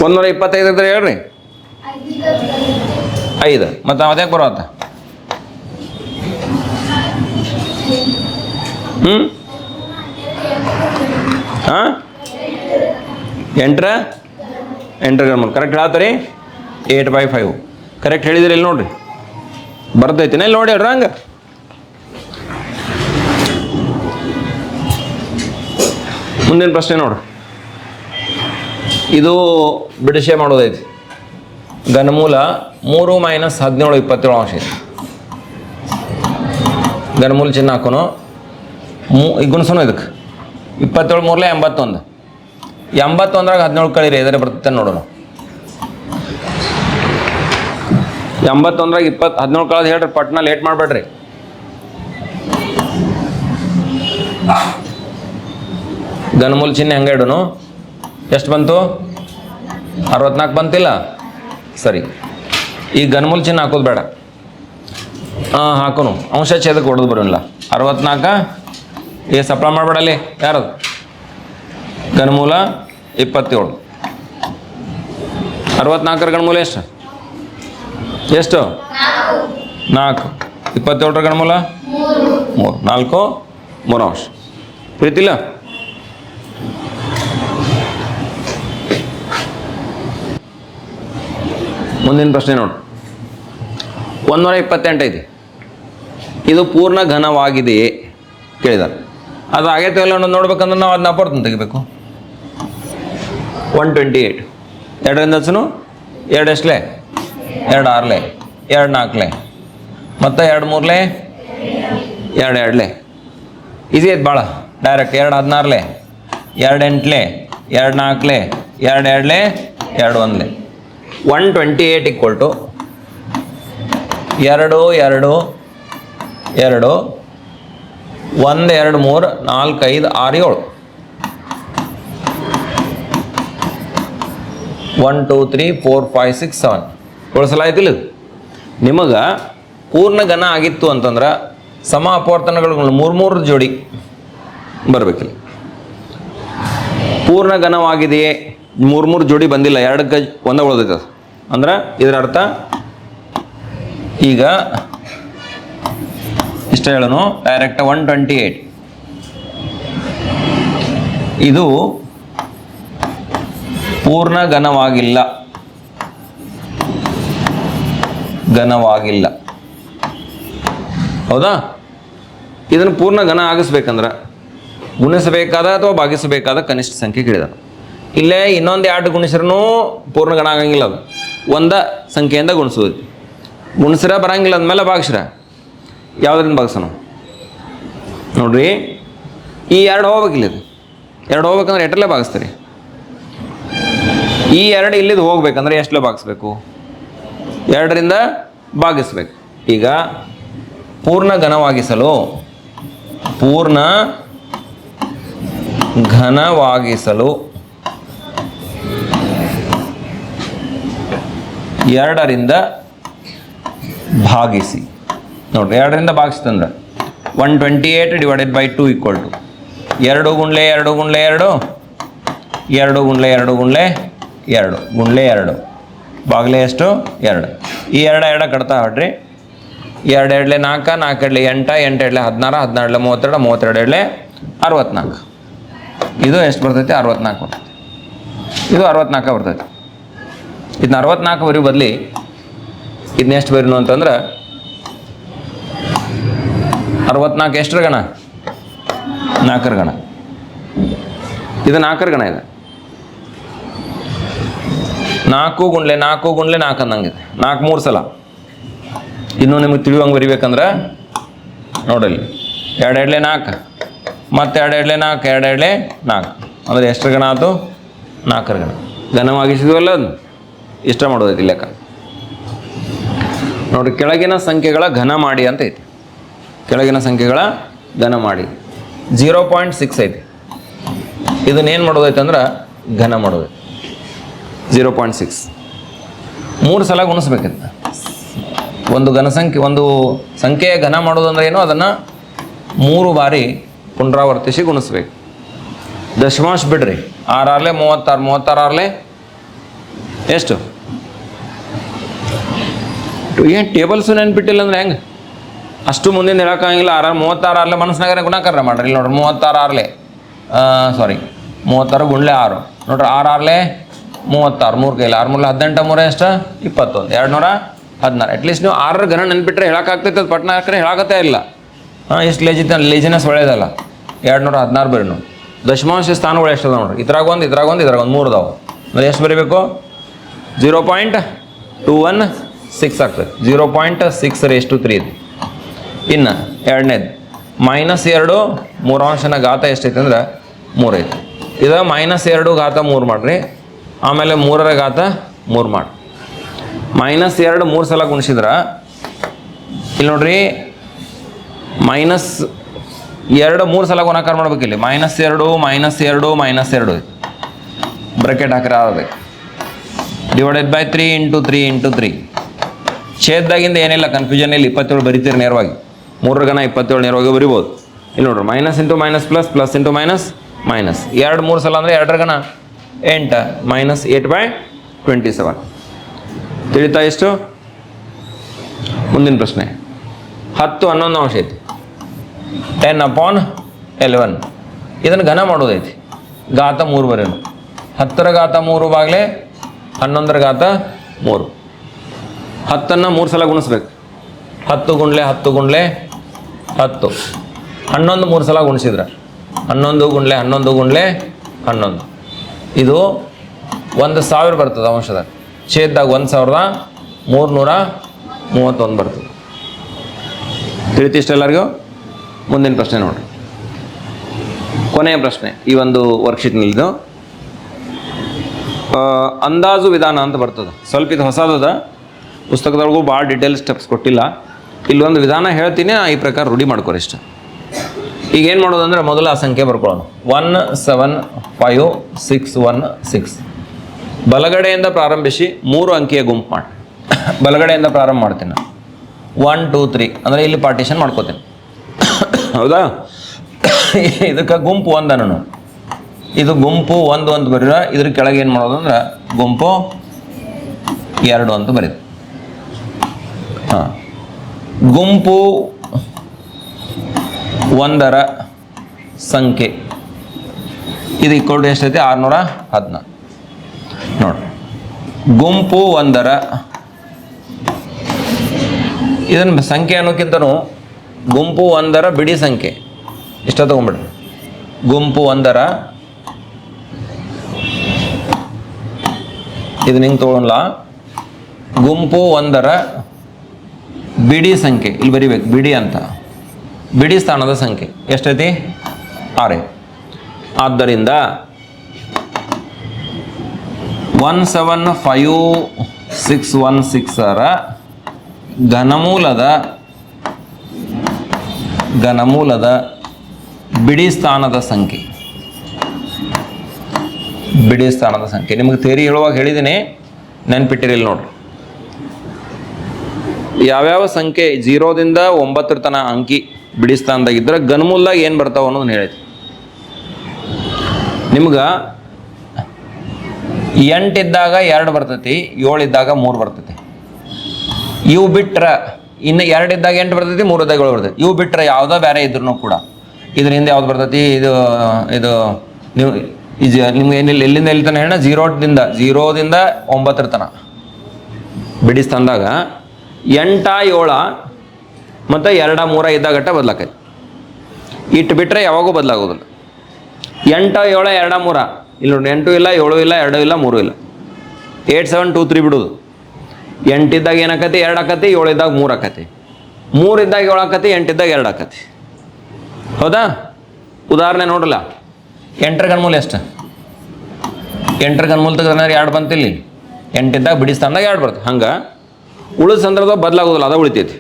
125 ಇದ್ರೆ ಹೇಳ್ರಿ. 5 ಮತ್ತು ಅದ್ಯಾಕೆ ಬರೋತ್ತ? ಹಾಂ 8 ಘನಮೂಲ ಕರೆಕ್ಟ್ ಹೇಳ್ತೀರಿ. 8/5 ಕರೆಕ್ಟ್ ಹೇಳಿದ್ರಿ. ಇಲ್ಲಿ ನೋಡ್ರಿ ಬರ್ತೈತಿನ ಇಲ್ಲಿ ನೋಡಿ ಹೇಳ್ರಿ. ಹಂಗೆ ಮುಂದಿನ ಪ್ರಶ್ನೆ ನೋಡ್ರಿ. ಇದು ಬಿಡಿಸೆ ಮಾಡೋದೈತಿ. ಘನಮೂಲ 3 - 17 27 ಅಂಶ ಐತಿ. ಘನಮೂಲ ಚಿಹ್ನೆ ಹಾಕೋನು ಈಗ ಗುಣಸೋನು. ಇದಕ್ಕೆ 27 3 81. 81 17 ಕಳೀರಿ ಎದರೆ ಬರ್ತೈತೆ ನೋಡೋಣ. 81 17 ಕಳೆದು ಹೇಳ್ರಿ ಪಟ್ನ, ಲೇಟ್ ಮಾಡಬೇಡ್ರಿ. ಘನಮೂಲ ಚಿಹ್ನೆ ಹೆಂಗೆ ಇಡೋನು? ಎಷ್ಟು ಬಂತು? 64 ಬಂತಿಲ್ಲ? ಸರಿ. ಈ ಘನಮೂಲ ಚಿಹ್ನೆ ಹಾಕೋದು ಬೇಡ. ಹಾಕೋನು ಅಂಶ ಛೇದಕ್ಕೆ ಹೊಡೆದು ಬರೋಲ್ಲ. 64 ಸಪ್ಲ ಮಾಡಬೇಡಲ್ಲಿ. ಯಾರದು? ಘನಮೂಲ 27. 64 ಘನಮೂಲ ಎಷ್ಟು? 4. 27 ಘನಮೂಲ 3. 4 3 ಅಂಶ. ಪ್ರೀತಿಲ್ಲ? ಮುಂದಿನ ಪ್ರಶ್ನೆ ನೋಡಿ. 128 ಐತಿ. ಇದು ಪೂರ್ಣ ಘನವಾಗಿದೆಯೇ ಕೇಳಿದಾರೆ. ಅದು ಆಗೈತೆ ಎಲ್ಲ ನೋಡ್ಬೇಕಂದ್ರೆ ನಾವು ಅದನ್ನ ಅಪೂರ್ಣ ತೆಗಿಬೇಕು. 128 2ರಿಂದ ಹಚ್ಚನು 2 ಎಷ್ಟಲೆ? 2 6 2 4 ಮತ್ತು 2 3 2 2 ಈಸಿ ಐತೆ ಭಾಳ. ಡೈರೆಕ್ಟ್ 2 16 2 8 2 4 2 2 2 1 128 = 2 2 2 1 2 3 4 5 6 7 1 2 3 4 5 6 7 ಏಳು ಸಲ ಆಯ್ತಿಲ್ಲ. ನಿಮಗೆ ಪೂರ್ಣ ಘನ ಆಗಿತ್ತು ಅಂತಂದ್ರೆ ಸಮ ಅಪವರ್ತನಗಳು 3 ಜೋಡಿ ಬರಬೇಕಿಲ್ಲ. ಪೂರ್ಣ ಘನವಾಗಿದೆಯೇ 3 ಜೋಡಿ ಬಂದಿಲ್ಲ, 2ಕ್ಕೆ ಒಂದೇ ಉಳಿದೈತೆ. ಅಂದ್ರೆ ಇದರ ಅರ್ಥ ಈಗ ಇಷ್ಟ ಹೇಳೋನು ಡೈರೆಕ್ಟ್ 128 ಇದು ಪೂರ್ಣ ಘನವಾಗಿಲ್ಲ. ಹೌದಾ? ಇದನ್ನು ಪೂರ್ಣ ಘನ ಆಗಿಸ್ಬೇಕಂದ್ರೆ ಗುಣಿಸಬೇಕಾದ ಅಥವಾ ಭಾಗಿಸಬೇಕಾದ ಕನಿಷ್ಠ ಸಂಖ್ಯೆ ಕೇಳಿದ. ಇಲ್ಲೇ ಇನ್ನೊಂದು 2 ಗುಣಿಸ್ರೂ ಪೂರ್ಣ ಘನ ಆಗಂಗಿಲ್ಲ. ಅದು ಒಂದ ಸಂಖ್ಯೆಯಿಂದ ಗುಣಿಸೋದು. ಗುಣಿಸ್ರ ಬರಂಗಿಲ್ಲ ಅಂದಮೇಲೆ ಭಾಗಿಸ್ರ ಯಾವುದರಿಂದ ಭಾಗಿಸೋಣ ನೋಡ್ರಿ. ಈ 2 ಹೋಗ್ಬೇಕಿಲ್ಲ. ಇದು 2 ಹೋಗ್ಬೇಕಂದ್ರೆ ಎಷ್ಟಲ್ಲೇ ಭಾಗಿಸ್ತೀರಿ? ಈ 2 ಇಲ್ಲಿದ್ದು ಹೋಗ್ಬೇಕಂದ್ರೆ ಎಷ್ಟಲ್ಲೇ ಭಾಗಿಸ್ಬೇಕು? 2ರಿಂದ ಭಾಗಿಸ್ಬೇಕು. ಈಗ ಪೂರ್ಣ ಘನವಾಗಿಸಲು 2ರಿಂದ ಭಾಗಿಸಿ. ನೋಡ್ರಿ 2ರಿಂದ ಭಾಗಿಸ್ತಂದ್ರೆ 128 / 2 = 2 2 × 2 × 2 2 × 2 × 2 ಬಾಗಿಲೆ ಎಷ್ಟು? 2. ಈ 2 ಕಟ್ತಾ ಹೊಡ್ರಿ. 2 2 4 4 2 8 8 2 16 16 32 32 64. ಇದು ಎಷ್ಟು ಬರ್ತೈತಿ? 64 ಬರ್ತೈತಿ. ಇದು 64 ಬರ್ತೈತಿ. ಇದನ್ನ 64 ಬರೀ ಬದಲಿ ಇದನ್ನ ಎಷ್ಟು ಬರೀನು ಅಂತಂದ್ರೆ 64 ಎಷ್ಟರ ಗಣ? 4ರ ಗಣ. ಇದು 4ರ ಗಣ. ಇದೆ 4 × 4 × 4 ಅನ್ನಂಗಿದೆ. 4 3 ಸಲ. ಇನ್ನೂ ನಿಮಗೆ ತಿಳಿಯುವಂಗೆ ಬರಿಬೇಕಂದ್ರೆ ನೋಡಲ್ಲಿ 2 2 4 ಮತ್ತು 2 2 4 2 2 4 ಅಂದರೆ ಎಷ್ಟರ ಗಣ ಆಯ್ತು? 4ರ ಗಣ. ಘನವಾಗಿಸಿದ್ವಲ್ಲ ಅದು ಇಷ್ಟ ಮಾಡೋದೈತಿ ಲೆಕ್ಕ. ನೋಡಿರಿ, ಕೆಳಗಿನ ಸಂಖ್ಯೆಗಳ ಘನ ಮಾಡಿ ಅಂತ ಐತಿ. ಕೆಳಗಿನ ಸಂಖ್ಯೆಗಳ ಘನ ಮಾಡಿ 0.6 ಐತಿ. ಇದನ್ನೇನು ಮಾಡೋದೈತೆ ಅಂದ್ರೆ ಘನ ಮಾಡೋದೈತೆ. 0.6 3 ಸಲ ಗುಣಿಸ್ಬೇಕಿತ್ತು. ಒಂದು ಸಂಖ್ಯೆಯ ಘನ ಮಾಡೋದಂದ್ರೆ ಏನು, ಅದನ್ನು 3 ಬಾರಿ ಪುನರಾವರ್ತಿಸಿ ಗುಣಿಸ್ಬೇಕು. ದಶಮಾಂಶ ಬಿಡ್ರಿ, 6 36, 36 ಎಷ್ಟು? ಏನು ಟೇಬಲ್ಸು ನೆನ್ಪಿಟ್ಟಿಲ್ಲ ಅಂದ್ರೆ ಹೆಂಗೆ? ಅಷ್ಟು ಮುಂದಿನ ಹೇಳೋಕ್ಕಾಗಿಲ್ಲ. 36 ಮನಸ್ಸಿನಾಗ ಗುಣಾಕಾರ ಮಾಡ್ರಿ. ಇಲ್ಲಿ ನೋಡ್ರಿ, 36 36 ಗುಂಡ್ಲೆ 6 ನೋಡ್ರಿ, 6 36, 3 ಕೈಲಿ 6 3 18 3 ಎಷ್ಟು? 21, 216. ಅಟ್ಲೀಸ್ಟ್ ನೀವು 6 ಘನ ನೆನ್ಪಿಟ್ರೆ ಹೇಳೋಕ್ಕಾಗ್ತೈತೆ. ಅದು ಪಟ್ನ ಹಾಕ್ರೆ ಹೇಳಾಕತ್ತೇ ಇಲ್ಲ. ಎಷ್ಟು ಲೇಜಿನೆಸ್ ಒಳ್ಳೇದಲ್ಲ. 216 ಬರೀ ನೋಡಿ. ದಶಮಾಂಶ ಸ್ಥಾನಗಳು ಎಷ್ಟು ಅದಾವ ನೋಡ್ರಿ, ಇದ್ರಾಗ ಒಂದು 3 ಅದಾವೆ ಅಂದ್ರೆ ಎಷ್ಟು ಬರೀಬೇಕು? 0.216 ಆಗ್ತದೆ. 0.6 ಇದು. ಇನ್ನು ಎರಡನೇದು -2 ಮೂರಾಂಶನ ಘಾತ ಎಷ್ಟೈತೆ ಅಂದ್ರೆ 3 ಐತೆ. ಇದು -2 ಘಾತ 3 ಮಾಡಿರಿ. ಆಮೇಲೆ 3ರ ಘಾತ 3 ಮಾಡಿ. -2 3 ಸಲ ಗುಣಿಸಿದ್ರೆ ಇಲ್ಲಿ ನೋಡ್ರಿ, -2 3 ಸಲ ಗುಣಾಕಾರ ಮಾಡ್ಬೇಕಿಲ್ಲಿ. -2 -2 -2 ಬ್ರಾಕೆಟ್ ಹಾಕಿರ ಆಗಬೇಕು. Divided by 3 × 3 × 3. ಛೇದದಾಗಿಂದ ಏನಿಲ್ಲ, ಕನ್ಫ್ಯೂಷನ್ ಇಲ್ಲಿ 27 ಬರಿತೀರಿ ನೇರವಾಗಿ. 3 ಘನ 27 ನೇರವಾಗಿ ಬರಿಬೋದು. ಇಲ್ಲಿ ನೋಡ್ರಿ, -× -+, +× -, 2 3 ಸಲ ಅಂದರೆ 2ರ ಘನ 8 -8/27. ತಿಳಿತಾ ಎಷ್ಟು? ಮುಂದಿನ ಪ್ರಶ್ನೆ 10 11 ಅಂಶ ಐತಿ. 10/11 ಇದನ್ನು ಘನ ಮಾಡೋದೈತಿ. ಘಾತ 3 ಬರೇನು. 10ರ ಘಾತ 3 ಬಾಗ್ಲೆ 11ರ ಘಾತ 3. 10ನ್ನು 3 ಸಲ ಗುಣಿಸ್ಬೇಕು. 10 × 10 × 10. 11 3 ಸಲ ಗುಣಿಸಿದ್ರೆ 11 × 11 × 11. ಇದು 1000 ಬರ್ತದೆ ಅಂಶದ. ಛೇದದಾಗ 1331 ಬರ್ತದೆ. ತಿಳಿತಿಷ್ಟ ಎಲ್ಲರಿಗೂ? ಮುಂದಿನ ಪ್ರಶ್ನೆ ನೋಡ್ರಿ, ಕೊನೆಯ ಪ್ರಶ್ನೆ ಈ ಒಂದು ವರ್ಕ್ಶೀಟ್ನಲ್ಲಿದ್ದು. ಅಂದಾಜು ವಿಧಾನ ಅಂತ ಬರ್ತದೆ. ಸ್ವಲ್ಪ ಇದು ಹೊಸದದ, ಪುಸ್ತಕದೊಳಗೂ ಭಾಳ ಡೀಟೇಲ್ಸ್ ಸ್ಟೆಪ್ಸ್ ಕೊಟ್ಟಿಲ್ಲ. ಇಲ್ಲೊಂದು ವಿಧಾನ ಹೇಳ್ತೀನಿ, ಈ ಪ್ರಕಾರ ರೂಢಿ ಮಾಡ್ಕೊರಿ ಇಷ್ಟ. ಈಗ ಏನು ಮಾಡೋದಂದ್ರೆ ಮೊದಲು ಆ ಸಂಖ್ಯೆ ಬರ್ಕೊಳ್ಳೋಣ. 17516. ಬಲಗಡೆಯಿಂದ ಪ್ರಾರಂಭಿಸಿ 3 ಅಂಕಿಯ ಗುಂಪು ಮಾಡಿ. ಬಲಗಡೆಯಿಂದ ಪ್ರಾರಂಭ ಮಾಡ್ತೀನಿ ನಾನು. 1 2 3 ಅಂದರೆ ಇಲ್ಲಿ ಪಾರ್ಟಿಷನ್ ಮಾಡ್ಕೋತೀನಿ. ಹೌದಾ? ಇದಕ್ಕೆ ಗುಂಪು 1 ನಾನು. ಇದು ಗುಂಪು 1 ಅಂತ ಬರೀರ. ಇದ್ರ ಕೆಳಗೆ ಏನು ಮಾಡೋದು ಅಂದ್ರೆ ಗುಂಪು 2 ಅಂತ ಬರೀತು. ಹಾಂ, ಗುಂಪು 1ರ ಸಂಖ್ಯೆ ಇದು ಇಕ್ವಲ್ ಎಷ್ಟೈತೆ? 614. ನೋಡ್ರಿ, ಗುಂಪು 1ರ ಇದನ್ನು ಸಂಖ್ಯೆ ಅನ್ನೋಕ್ಕಿಂತನೂ ಗುಂಪು 1ರ ಬಿಡಿ ಸಂಖ್ಯೆ ಇಷ್ಟ ತಗೊಂಡ್ಬಿಡ್ರಿ. ಗುಂಪು 1ರ ಇದು ನಿಂಗೆ ತೊಗೊಳಲ್ಲ. ಗುಂಪು 1ರ ಬಿಡಿ ಸಂಖ್ಯೆ ಇಲ್ಲಿ ಬರಿಬೇಕು. ಬಿಡಿ ಅಂತ, ಬಿಡಿ ಸ್ಥಾನದ ಸಂಖ್ಯೆ ಎಷ್ಟೈತಿ? 6. ಆದ್ದರಿಂದ 17516ರ ಘನಮೂಲದ ಬಿಡಿ ಸ್ಥಾನದ ಸಂಖ್ಯೆ. ಬಿಡಿ ಸ್ಥಾನದ ಸಂಖ್ಯೆ ನಿಮಗೆ ಥಿಯರಿ ಹೇಳುವಾಗ ಹೇಳಿದ್ದೀನಿ, ನೆನ್ಪಿಟ್ಟಿರಿಲ್ಲ ನೋಡ್ರಿ. ಯಾವ್ಯಾವ ಸಂಖ್ಯೆ 0ದಿಂದ 9 ತನಕ ಅಂಕಿ ಬಿಡಿ ಸ್ಥಾನದಾಗಿದ್ದರೆ ಘನಮೂಲದಾಗ ಏನು ಬರ್ತಾವ ಅನ್ನೋದನ್ನ ಹೇಳಿದ್ವಿ. ನಿಮ್ಗೆ 8 ಇದ್ದಾಗ 2 ಬರ್ತೈತಿ, 7 ಇದ್ದಾಗ 3 ಬರ್ತೈತಿ. ಇವು ಬಿಟ್ರೆ ಇನ್ನು 2 ಇದ್ದಾಗ 8 ಬರ್ತೈತಿ, 3 ಇದ್ದಾಗ 7 ಬರ್ತೈತಿ. ಇವು ಬಿಟ್ರೆ ಯಾವುದೋ ಬೇರೆ ಇದ್ರೂ ಕೂಡ ಇದ್ರ ಹಿಂದೆ ಯಾವ್ದು ಬರ್ತೈತಿ? ಇದು ನೀವು ನಿಮ್ಗೆ ಏನಿಲ್ಲ, ಎಲ್ಲಿಂದ ಎಲ್ಲಿ ತನಕ ಹೇಳ? 0ದಿಂದ 9 ತನಕ ಬಿಡಿ ಸ್ಥಾನದಾಗ 8 7 ಮತ್ತು 2 3 ಇದ್ದಾಗಟ್ಟ ಬದಲಾಕೈತಿ. ಇಟ್ಟು ಬಿಟ್ಟರೆ ಯಾವಾಗೂ ಬದಲಾಗೋದಿಲ್ಲ. 8 7 2 3 ಇಲ್ಲಿ ನೋಡಿ, 8 ಇಲ್ಲ, 7 ಇಲ್ಲ, 2 ಇಲ್ಲ, 3 ಇಲ್ಲ. 8 7 2 3 ಬಿಡೋದು. 8 ಇದ್ದಾಗ ಏನಾಕತಿ? 2 ಆಕತಿ. 7 ಇದ್ದಾಗ 3 ಆಕತಿ. 3 ಇದ್ದಾಗ 7 ಆಕತಿ. 8 ಇದ್ದಾಗ 2 ಆಕತಿ. ಹೌದಾ? ಉದಾಹರಣೆ ನೋಡಲ್ಲ. 8ರ ಘನಮೂಲ ಎಷ್ಟು? 8ರ ಘನಮೂಲ ತೆಗೆದ್ರೆ 2 ಬಂತಿಲ್ಲ. 8 ಇದ್ದಾಗ ಬಿಡಿ ಸ್ಥಾನದಾಗ 2 ಬರ್ತದೆ. ಹಂಗೆ ಉಳಿದ ಸಂದರ್ಭದಾಗ ಬದಲಾಗೋದಿಲ್ಲ, ಅದು ಉಳಿತೈತಿ.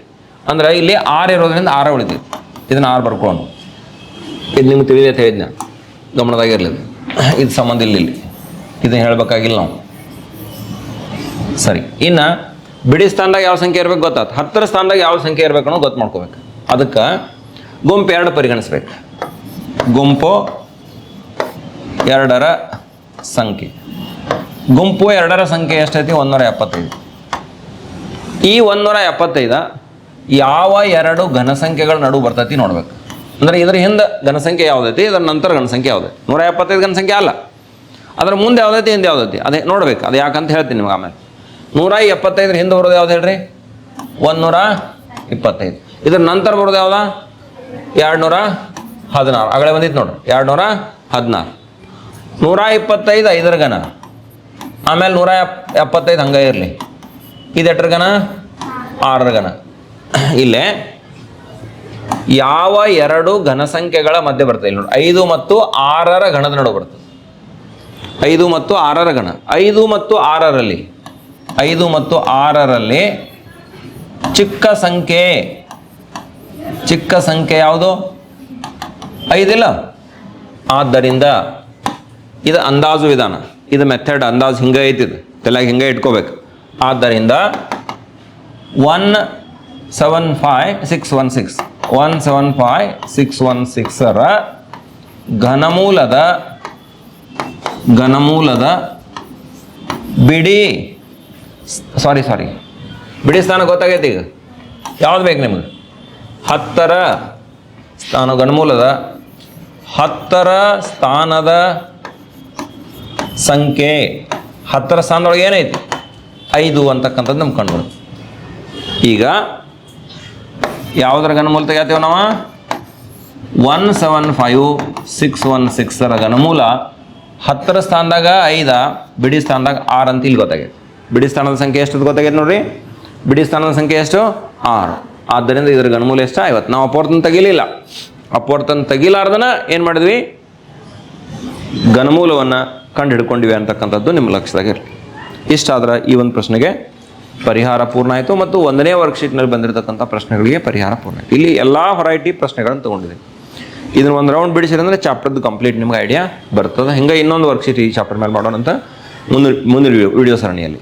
ಅಂದ್ರೆ ಇಲ್ಲಿ 6 ಇರೋದ್ರಿಂದ 6 ಉಳಿತೈತಿ. ಇದನ್ನು 6 ಬರ್ಕೊಳ್ಳೋಣ. ಇದು ನಿಮ್ಗೆ ತಿಳಿದೈತೆ ಹೇಳಿದ್ನ, ಗಮನದಾಗಿರ್ಲಿಲ್ಲ. ಇದು ಸಂಬಂಧ ಇಲ್ಲಿ ಇದನ್ನು ಹೇಳಬೇಕಾಗಿಲ್ಲ ನಾವು. ಸರಿ, ಇನ್ನು ಬಿಡಿ ಸ್ಥಾನದಾಗ ಯಾವ ಸಂಖ್ಯೆ ಇರ್ಬೇಕು ಗೊತ್ತಾಯ್ತು. 10ರ ಸ್ಥಾನದಾಗ ಯಾವ ಸಂಖ್ಯೆ ಇರ್ಬೇಕು ಅನ್ನೋ ಗೊತ್ತು ಮಾಡ್ಕೋಬೇಕು. ಅದಕ್ಕೆ ಗುಂಪು 2 ಪರಿಗಣಿಸ್ಬೇಕು. ಗುಂಪು 2ರ ಸಂಖ್ಯೆ. ಗುಂಪು 2ರ ಸಂಖ್ಯೆ ಎಷ್ಟೈತಿ? 175. ಈ 175 ಯಾವ 2 ಘನಸಂಖ್ಯೆಗಳ ನಡುವೆ ಬರ್ತೈತಿ ನೋಡ್ಬೇಕು. ಅಂದರೆ ಇದ್ರ ಹಿಂದೆ ಘನಸಂಖ್ಯೆ ಯಾವುದೈತಿ, ಇದರ ನಂತರ ಘನಸಂಖ್ಯೆ ಯಾವುದೈತಿ. 175 ಘನಸಂಖ್ಯೆ ಅಲ್ಲ, ಅದರ ಮುಂದೆ ಯಾವುದೈತಿ, ಹಿಂದೆ ಯಾವುದೈತಿ, ಅದೇ ನೋಡ್ಬೇಕು. ಅದು ಯಾಕಂತ ಹೇಳ್ತೀನಿ ನಿಮ್ಗೆ ಆಮೇಲೆ. 175 ಹಿಂದೆ ಬರೋದು ಯಾವ್ದು ಹೇಳ್ರಿ? 125. ಇದ್ರ ನಂತರ ಬರೋದು ಯಾವ್ದ? 216. ಆಗಲೇ ಬಂದಿತ್ತು ನೋಡ್ರಿ, 216. 125 5ರ ಘನ, ಆಮೇಲೆ 175 ಹಂಗೆ ಇರಲಿ. ಇದು ಎಷ್ಟರ ಘನ? 6ರ ಘನ. ಇಲ್ಲೇ ಯಾವ 2 ಘನಸಂಖ್ಯೆಗಳ ಮಧ್ಯೆ ಬರ್ತದೆ ಇಲ್ಲಿ ನೋಡಿ, 5 ಮತ್ತು 6ರ ಘನದ ನಡುವೆ ಬರ್ತದೆ. 5 ಮತ್ತು 6ರ ಘನ. 5 ಮತ್ತು 6ರಲ್ಲಿ 5 ಮತ್ತು 6ರಲ್ಲಿ ಚಿಕ್ಕ ಸಂಖ್ಯೆ ಯಾವುದು? 5 ಇಲ್ಲ. ಆದ್ದರಿಂದ ಇದು ಅಂದಾಜು ವಿಧಾನ, ಇದು ಮೆಥಡ್, ಅಂದಾಜು ಹಿಂಗೆ ಐತಿದು, ತಲೆಗೆ ಹಿಂಗೆ ಇಟ್ಕೋಬೇಕು. ಆದ್ದರಿಂದ 175,616ರ ಘನಮೂಲದ ಬಿಡಿ ಸ್ಥಾನ ಗೊತ್ತಾಗೈತಿ. ಈಗ ಯಾವ್ದು ಬೇಕು ನಿಮಗೆ? 10ರ ಸ್ಥಾನ, ಘನಮೂಲದ 10ರ ಸ್ಥಾನದ ಸಂಖ್ಯೆ. 10ರ ಸ್ಥಾನದೊಳಗೆ ಏನೈತಿ? 5 ಅಂತಕ್ಕಂಥದ್ದು ನಮ್ಗೆ ಕಂಡುಬರುತ್ತೆ. ಈಗ ಯಾವುದರ ಘನಮೂಲ ತೆಗಿತೇವೆ ನಾವು? 175,616ರ ಘನಮೂಲ 10ರ ಸ್ಥಾನದಾಗ 5, ಬಿಡಿ ಸ್ಥಾನದಾಗ 6 ಅಂತ ಇಲ್ಲಿ ಗೊತ್ತಾಗೈತೆ. ಬಿಡಿ ಸ್ಥಾನದ ಸಂಖ್ಯೆ ಎಷ್ಟು ಗೊತ್ತಾಗೈತೆ ನೋಡ್ರಿ. ಬಿಡಿ ಸ್ಥಾನದ ಸಂಖ್ಯೆ ಎಷ್ಟು? 6. ಆದ್ದರಿಂದ ಇದರ ಘನಮೂಲ ಎಷ್ಟು? 50. ನಾವು ಅಪವರ್ತನ ತೆಗಿಲಿಲ್ಲ. ಅಪವರ್ತನ ತೆಗಿಲಾರ್ದನ ಏನು ಮಾಡಿದ್ವಿ? ಘನಮೂಲವನ್ನು ಕಂಡು ಹಿಡ್ಕೊಂಡಿವಿ ಅಂತಕ್ಕಂಥದ್ದು ನಿಮ್ಮ ಲಕ್ಷ್ಯದಾಗಿರಲಿ. ಇಷ್ಟಾದ್ರೆ ಈ ಒಂದು ಪ್ರಶ್ನೆಗೆ ಪರಿಹಾರ ಪೂರ್ಣ ಆಯಿತು, ಮತ್ತು 1ನೇ ವರ್ಕ್ಶೀಟ್ನಲ್ಲಿ ಬಂದಿರತಕ್ಕಂಥ ಪ್ರಶ್ನೆಗಳಿಗೆ ಪರಿಹಾರ ಪೂರ್ಣ ಆಯಿತು. ಇಲ್ಲಿ ಎಲ್ಲ ವೆರೈಟಿ ಪ್ರಶ್ನೆಗಳನ್ನು ತೊಗೊಂಡಿದ್ದೀನಿ. ಇದನ್ನು ಒಂದು ರೌಂಡ್ ಬಿಡಿಸಿದ್ರೆ ಅಂದರೆ ಚಾಪ್ಟರ್ದು ಕಂಪ್ಲೀಟ್ ನಿಮ್ಗೆ ಐಡಿಯಾ ಬರ್ತದೆ. ಹಿಂಗೆ ಇನ್ನೊಂದು ವರ್ಕ್ಶೀಟ್ ಈ ಚಾಪ್ಟರ್ ಮೇಲೆ ಮಾಡೋಣ ಅಂತ ಮುಂದಿನ ವಿಡಿಯೋ ಸರಣಿಯಲ್ಲಿ.